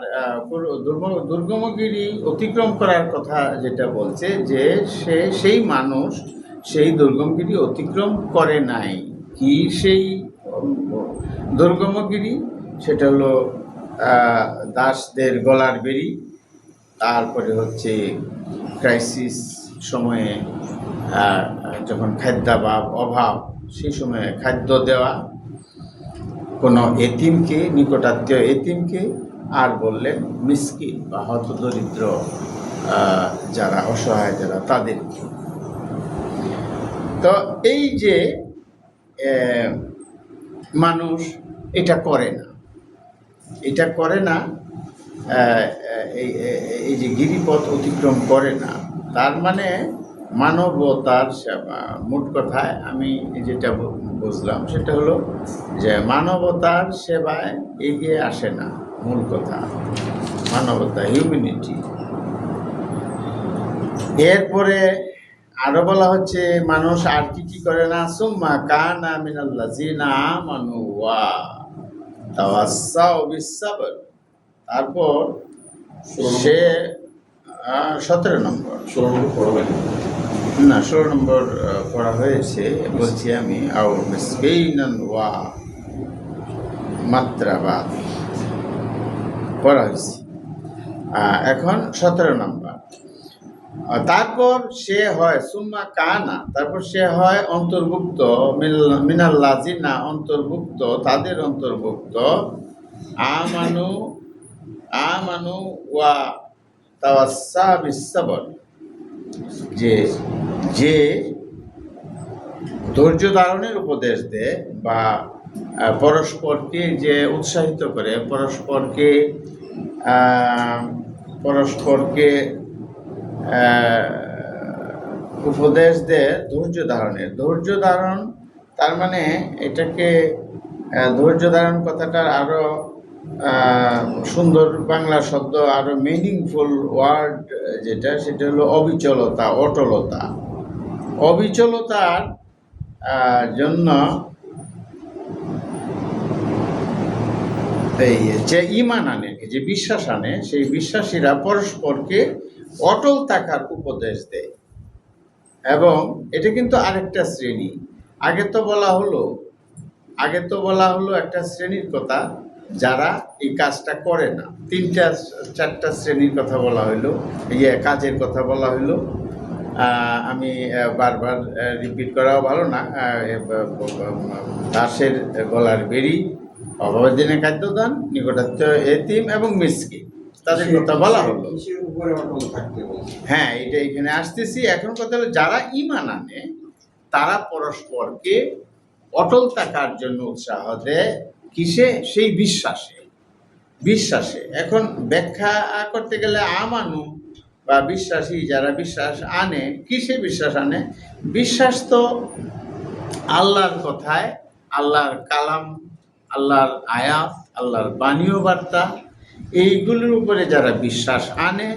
Speaker 3: দুর্গমগিরি অতিক্রম করার কথা যেটা বলছে, যে সেই মানুষ সেই দুর্গমগিরি অতিক্রম করে নাই। কি সেই দুর্গমগিরি? সেটা হলো দাসদের গলার বেরি, তারপরে হচ্ছে ক্রাইসিস সময়ে যখন খাদ্যাভাব, অভাব, সেই সময়ে খাদ্য দেওয়া কোনো এতিমকে, নিকটাত্মীয় এতিমকে, আর বললেন মিসকিন বা হতদরিদ্র যারা অসহায় যারা, তাদেরকে। তো এই যে মানুষ এটা করে না, এই যে গিরিপথ অতিক্রম করে না, তার মানে মানবতার সেবা। মোট কথায় আমি যেটা বুঝলাম সেটা হলো যে মানবতার সেবায় এগিয়ে আসে না, মূল কথা মানবতা, হিউম্যানিটি। এরপরে আরো বলা হচ্ছে মানুষ আর কি কি করে না, সুম্মা কানা মিনাল্লাযিনা আমানু ওয়া তাওয়াসাউ বিস-সাবর। তারপর সে 17 নম্বর
Speaker 1: 16 নম্বর পড়া হয়নি।
Speaker 3: না 16 নম্বর পড়া হয়েছে, বলছি আমি আও মিসকিনান ওয়া মাত্রাবাদ পড়া হয়েছে। এখন 17 নম্বর। তারপর সে হয় সুম্মা কানা, তারপর সে হয় অন্তর্ভুক্ত মিনাল্লাযিনা, অন্তর্ভুক্ত তাদের অন্তর্ভুক্ত আমানু আমানু ওয়া তাওয়াসসা বিস-সাবর, যে যে ধৈর্য ধারণের উপদেশ দেয় বা পরস্পরকে যে উৎসাহিত করে, পরস্পরকে পরস্পরকে উপদেশ দেয় ধৈর্য ধারণের। ধৈর্য ধারণ তার মানে এটাকে ধৈর্য ধারণ কথাটার আরো সুন্দর বাংলা শব্দ, আরো মিনিংফুল ওয়ার্ড যেটা, সেটা হলো অবিচলতা, অটলতা। অবিচলতার জন্য এই যে ঈমান আনে, যে বিশ্বাস আনে, সেই বিশ্বাসীরা পরস্পরকে অটল থাকার উপদেশ দেয়। এবং এটা কিন্তু আরেকটা শ্রেণী। আগে তো বলা হলো একটা শ্রেণীর কথা যারা এই কাজটা করে না। 3-4টা শ্রেণীর কথা বলা হইলো, কাজের কথা বলা হইলো। আমি বারবার রিপিট করাও ভালো না। দাসের গলার বেরি, অভাবের দিনে খাদ্যদান, নিকটাত্মীয় এতিম এবং মিসকিন, তাদের কথা বলা হলো। হ্যাঁ, এটা এখানে আসতেছি। এখন কথা হলো যারা ঈমান আনে তারা পরস্পরকে অটল থাকার জন্য উৎসাহ দেয়। কিসে? সেই বিশ্বাসে। এখন ব্যাখ্যা করতে গেলে আমানু বা বিশ্বাসী, যারা বিশ্বাস আনে, কিসে বিশ্বাস আনে? বিশ্বাস তো আল্লাহর কথায়, আল্লাহর কালাম, আল্লাহর আয়াত, আল্লাহর বাণী ও বার্তা, এইগুলোর উপরে যারা বিশ্বাস আনে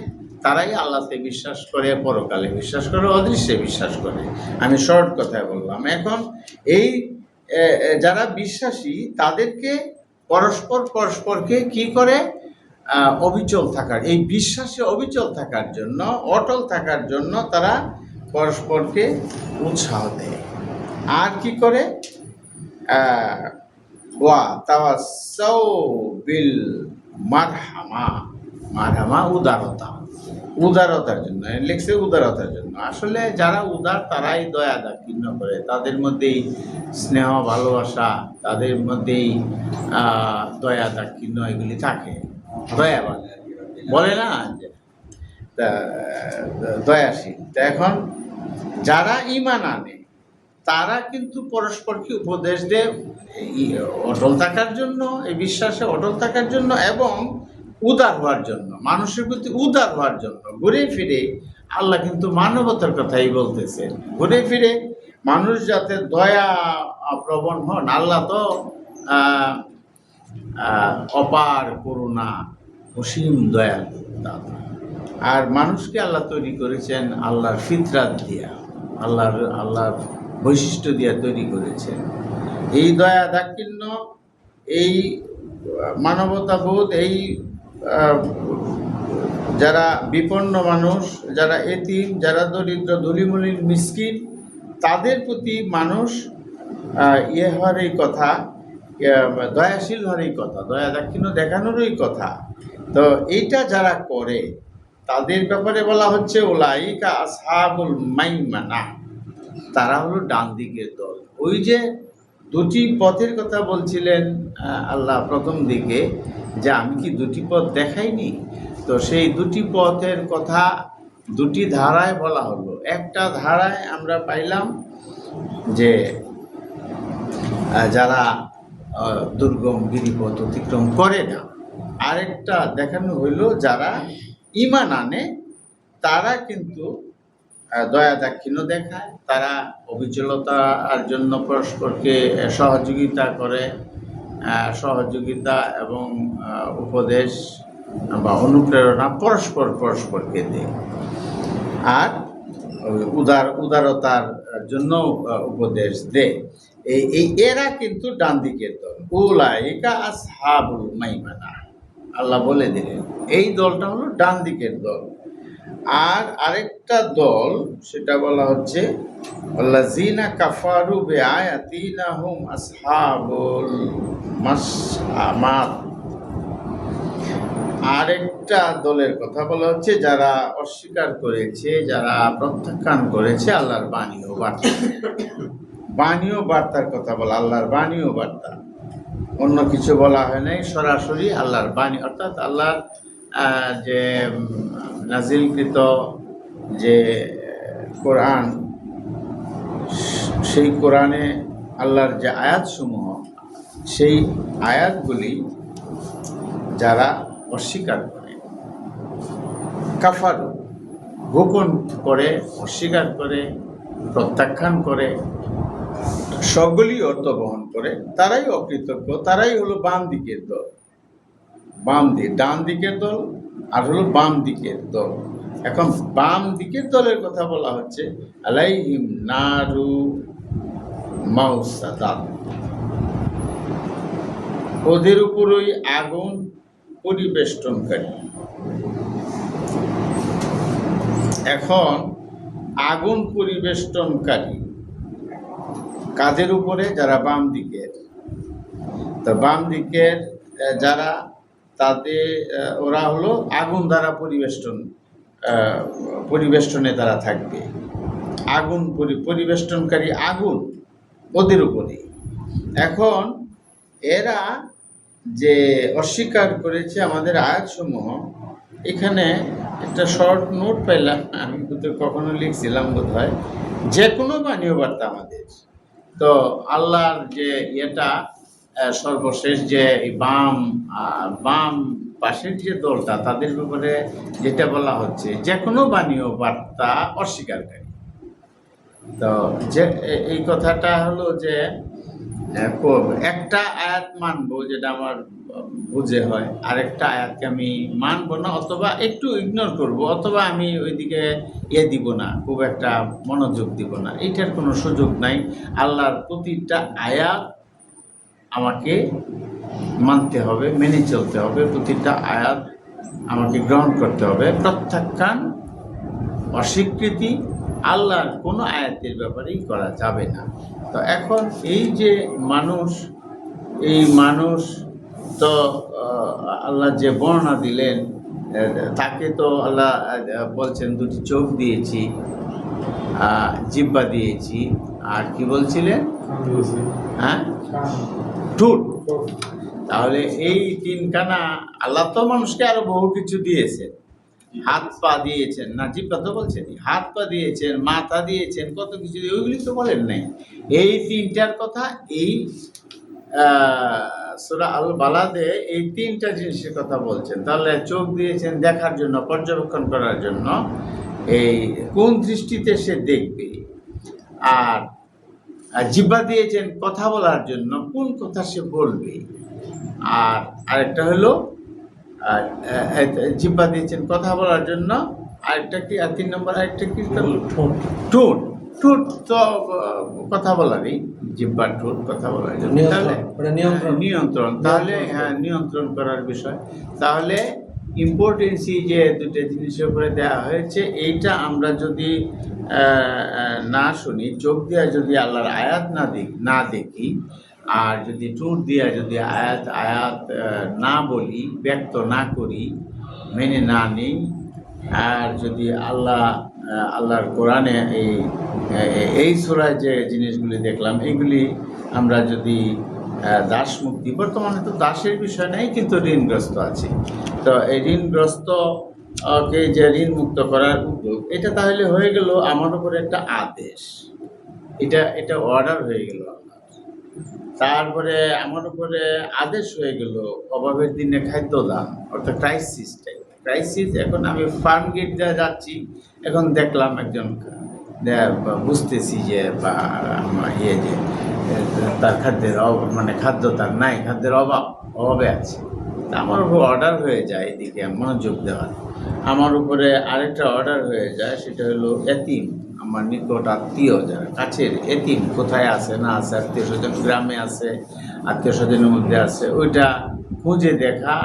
Speaker 3: তারাই আল্লাহতে বিশ্বাস করে, পরকালে বিশ্বাস করে, অদৃশ্যে বিশ্বাস করে। আমি শর্ট কথায় বললাম। এখন এই যারা বিশ্বাসী তাদেরকে পরস্পরকে কি করে? অবিচল থাকার, এই বিশ্বাসে অবিচল থাকার জন্য, অটল থাকার জন্য তারা পরস্পরকে উৎসাহ দেয়। আর কি করে? ওয়া তাওয়াসাউ বিল মারহামা, উদারতার জন্য লিখছে, উদারতার জন্য। আসলে যারা উদার তারাই দয়া দাক্ষিণ্য করে, তাদের মধ্যেই স্নেহ ভালোবাসা, তাদের মধ্যেই দয়া দাক্ষিণ্য এগুলি থাকে। দয়া বলে না দয়াশীল। তা এখন যারা ঈমান আনে তারা কিন্তু পরস্পরকে উপদেশ দেয় অটল থাকার জন্য, এই বিশ্বাসে অটল থাকার জন্য এবং উদার হওয়ার জন্য, মানুষের প্রতি উদার হওয়ার জন্য। ঘুরে ফিরে আল্লাহ কিন্তু মানবতার কথাই বলতেছেন। ঘুরে ফিরে মানুষ যাতে দয়া প্রবণ হন। আল্লাহ তো অপার করুণা, অসীম দয়ালু দাতা। আর মানুষকে আল্লাহ তৈরি করেছেন আল্লাহর ফিতরাত দিয়া, আল্লাহর বৈশিষ্ট্য দিয়া তৈরি করেছেন। এই দয়া দাক্ষিণ্য, এই মানবতাবোধ, এই যারা বিপন্ন মানুষ, যারা এতিম, যারা দরিদ্র, ধুলিমুলির মিসকিন, তাদের প্রতি মানুষ হওয়ারই কথা, দয়াশীল হওয়ারই কথা, দয়া দাক্ষিণ্য দেখানোরই কথা। তো এইটা যারা করে তাদের ব্যাপারে বলা হচ্ছে উলাইকা আসহাবুল মাইমানা, তারা হলো ডান দিকের দল। ওই যে দুটি পথের কথা বলছিলেন আল্লাহ প্রথম দিকে, যে আমি কি দুটি পথ দেখাইনি? তো সেই দুটি পথের কথা দুটি ধারায় বলা হলো। একটা ধারায় আমরা পাইলাম যে যারা দুর্গম গিরিপথ অতিক্রম করে না। আরেকটা দেখানো হইল যারা ঈমান আনে তারা কিন্তু দয়া দাক্ষিণ্য দেখায়, তারা অবিচলতার জন্য পরস্পরকে সহযোগিতা করে, সহযোগিতা এবং উপদেশ বা অনুপ্রেরণা পরস্পরকে দেয়। আর উদারতার জন্য উপদেশ দেয়। এই এরা কিন্তু ডান দিকের দল, উলাইকা আসহাবুল মাইমানা, আল্লাহ বলে দিলেন এই দলটা হলো ডান দিকের দল। আর আরেকটা দল, সেটা বলা হচ্ছে আল্লাযীনা কাফারু বিআয়াতিনা হুম আসহাবুল মাসআমাত। আরেকটা দলের কথা বলা হচ্ছে যারা অস্বীকার করেছে, যারা প্রত্যাখ্যান করেছে আল্লাহর বাণী ও বার্তা। বাণী ও বার্তার কথা বলা, আল্লাহর বাণী ও বার্তা, অন্য কিছু বলা হয় নাই, সরাসরি আল্লাহর বাণী, অর্থাৎ আল্লাহর যে নাজিলকৃত যে কোরআন, সেই কোরআনে আল্লাহর যে আয়াতসমূহ, সেই আয়াতগুলি যারা অস্বীকার করে, কাফার, গোপন করে, অস্বীকার করে, প্রত্যাখ্যান করে, সবগুলি অর্থ বহন করে, তারাই অকৃতজ্ঞ, তারাই হলো বাম দিকের দল। ডান দিকের দল আর হলো বাম দিকের দল। এখন বাম দিকের দলের কথা বলা হচ্ছে আলাইহিম নারু মাউসাদাত, ওদের উপরই আগুন পরিবেষ্টনকারী। এখন আগুন পরিবেষ্টনকারী কাদের উপরে? যারা বাম দিকের। তো বাম দিকের যারা, তাদের ওরা হলো আগুন দ্বারা পরিবেষ্টনে তারা থাকবে। আগুন পরিবেষ্টনকারী আগুন ওদের উপরে। এখন এরা যে অস্বীকার করেছে আমাদের আয়াতসমূহ, এখানে একটা শর্ট নোট পেলাম, আমি তো কখনো লিখছিলাম বোধ হয়, যে কোনো বাণীয় বার্তা আমাদের। তো আল্লাহর যে এটা সর্বশেষ যে বাম পাশের যে দলটা, তাদের ব্যাপারে যেটা বলা হচ্ছে যে কোনো বাণীয় বার্তা অস্বীকারকারী। তো যে এই কথাটা হলো যে একটা আয়াত মানবো যেটা আমার বুঝে হয়, আরেকটা আয়াতকে আমি মানবো না, অথবা একটু ইগনোর করব, অথবা আমি ওইদিকে দিব না, খুব একটা মনোযোগ দিব না। এইটার কোনো সুযোগ নাই। আল্লাহর প্রতিটা আয়াত আমাকে মানতে হবে, মেনে চলতে হবে, প্রতিটা আয়াত আমাকে গ্রহণ করতে হবে। প্রত্যাখ্যান, অস্বীকৃতি আল্লাহর কোনো আয়াতের ব্যাপারেই করা যাবে না। তো এখন এই যে মানুষ তো আল্লাহ যে বর্ণনা দিলেন, তাকে তো আল্লাহ বলছেন দুটি চোখ দিয়েছি, জিহ্বা দিয়েছি, আর কি বলছিলেন? হ্যাঁ, ঠোঁট। তাহলে এই তিনখানা, আল্লাহ তো মানুষকে আরো বহু কিছু দিয়েছেন, হাত পা দিয়েছেন, না জিহ্বা তো বলছেন, হাত পা দিয়েছেন, মাথা দিয়েছেন, কত কিছু, ওইগুলি তো বলেন নাই। এই তিনটার কথা এই সূরা আল বালাদে এই তিনটা জিনিসের কথা বলছেন। তাহলে চোখ দিয়েছেন দেখার জন্য, পর্যবেক্ষণ করার জন্য, এই কোন দৃষ্টিতে সে দেখবে, আর জিহ্বা দিয়েছেন কথা বলার জন্য, কোন কথা সে বলবে, আর আরেকটা হলো জিহ্বা দিয়েছেন কথা বলার জন্য, আরেকটা কি, আর 3 নম্বর আরেকটা কি? ঠোঁট। ঠোঁট তো কথা বলারই, জিহ্বা ঠোঁট কথা বলার জন্য, নিয়ন্ত্রণ। তাহলে হ্যাঁ, নিয়ন্ত্রণ করার বিষয়। তাহলে ইম্পর্টেন্সই যে দুটো জিনিসের উপরে দেওয়া হয়েছে, এইটা আমরা যদি না শুনি, চোখ দিয়া যদি আল্লাহর আয়াত না দেখি, আর যদি ঠোঁট দিয়া যদি আয়াত না বলি, ব্যক্ত না করি, মেনে না নিই, আর যদি আল্লাহর কোরআনে এই সূরায় যে জিনিসগুলি দেখলাম, এইগুলি আমরা যদি দাস মুক্তি, বর্তমানে তো দাসের বিষয় নেই, কিন্তু ঋণগ্রস্ত আছে, তো এই ঋণগ্রস্তকে যে ঋণ মুক্ত করার উদ্যোগ, এটা তাহলে হয়ে গেল আমার উপরে একটা আদেশ, এটা অর্ডার হয়ে গেল। তারপরে আমার উপরে আদেশ হয়ে গেল অভাবের দিনে খাদ্য দান, অর্থাৎ ক্রাইসিস। এখন আমি ফার্ম গেট দিয়ে যাচ্ছি, এখন দেখলাম একজন বুঝতেছি যে বা আমার ইয়ে যে তার খাদ্যের মানে খাদ্য তার নাই, খাদ্যের অভাবে আছে, তা আমার উপর অর্ডার হয়ে যায় এদিকে মনোযোগ দেওয়ার। আমার উপরে আরেকটা অর্ডার হয়ে যায়, সেটা হলো এতিম, আমার নিকট আত্মীয় যারা কাছের এতিম কোথায় আছে না আছে, আত্মীয় স্বজন গ্রামে আছে, আত্মীয় স্বজনের মধ্যে আছে, ওইটা খুঁজে দেখা,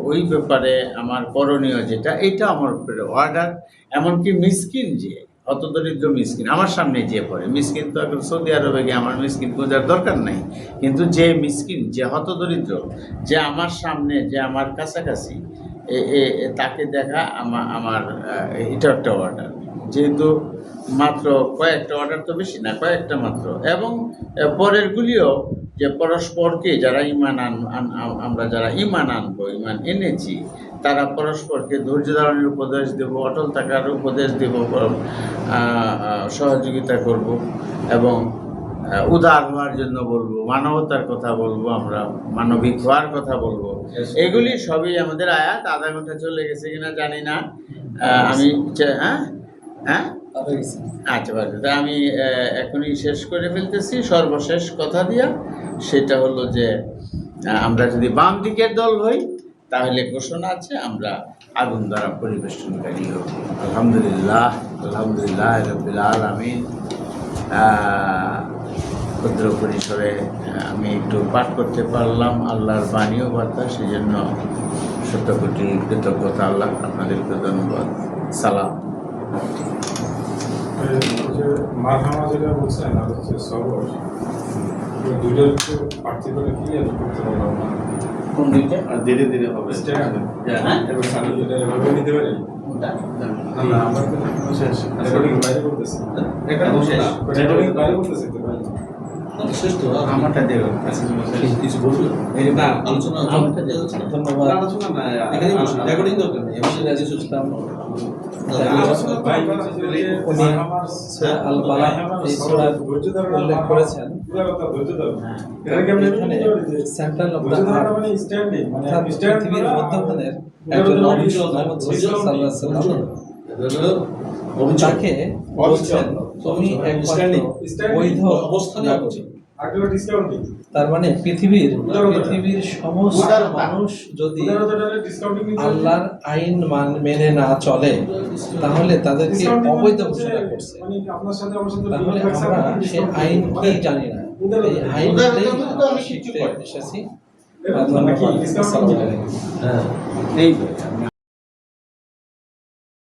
Speaker 3: ওই ব্যাপারে আমার করণীয় যেটা, এটা আমার উপরে অর্ডার। এমনকি মিসকিন যে হতদরিদ্র মিসকিন আমার সামনে যে পড়ে, মিসকিন তো এখন সৌদি আরবে গিয়ে আমার মিসকিন খোঁজার দরকার নাই, কিন্তু যে মিসকিন, যে হতদরিদ্র, যে আমার সামনে, যে আমার কাছাকাছি, তাকে দেখা আমার এটা একটা অর্ডার। যেহেতু মাত্র কয়েকটা অর্ডার, তো বেশি না, কয়েকটা মাত্র, এবং পরেরগুলিও যে পরস্পরকে যারা আমরা যারা ইমান আনবো, ইমান এনেছি, তারা পরস্পরকে ধৈর্য ধারণের উপদেশ দেব, অটল থাকার উপদেশ দেব, সহযোগিতা করব, এবং উদার হওয়ার জন্য বলবো, মানবতার কথা বলবো, আমরা মানবিক হওয়ার কথা বলবো। এগুলি সবই আমাদের আয়াত। আধা ঘন্টা চলে গেছে কিনা জানি না, আমি হ্যাঁ আচ্ছা, তা আমি এখনই শেষ করে ফেলতেছি সর্বশেষ কথা দিয়া। সেটা হলো যে আমরা যদি বাম দিকের দল হই, তাহলে ঘোষণা আছে আমরা আগুন দ্বারা পরিবেষ্টনকারী হব। আলহামদুলিল্লাহ, আলহামদুলিল্লাহ রাব্বিল আলামিন। ক্ষুদ্র পরিসরে আমি একটু পাঠ করতে পারলাম আল্লাহর বাণী ও বার্তা, সেই জন্য শতকোটি কৃতজ্ঞতা আল্লাহ, আপনাদেরকে ধন্যবাদ। সালাম।
Speaker 4: মারহামা যেটা বলছেন আর হচ্ছে সবর, দুইটার একটু পার্থক্যটা কি করতে পারলাম না।
Speaker 3: কোন দিকে?
Speaker 1: আর ধীরে ধীরে হবে।
Speaker 4: এবার সামনে যেটা এভাবে নিতে পারি না, আমরা তো শেষ রেকর্ডিং বাইরে করতেছি, রেকর্ডিং বাইরে করতেছি তো ভাই।
Speaker 2: শেষ তো
Speaker 3: আমারটা দেব।
Speaker 2: কিছু বলবো না, আলোচনা আমারটা দেব। ধন্যবাদ। আলোচনা না, এখানে রেকর্ডিং দরকার নেই। আমি রাজি সুস্তাম উল্লেখ করেছেন এখানে সেন্ট্রাল অফ দ্য পৃথিবীর মধ্যখানের একজন নবী মুহাম্মদ সাল্লাল্লাহু আলাইহি ওয়াসাল্লাম তাকে বলছেন তুমি একমাত্র বৈধ অবস্থানে আছো। তার মানে পৃথিবীর সমস্ত মানুষ যদি আল্লাহর আইন মেনে না চলে, তাহলে তাদেরকে অবৈধ ঘোষণা করছে। তাহলে আমরা সেই আইন কি জানি না, এই আইনটাই শিখতে এসেছি। ধন্যবাদ।
Speaker 3: এই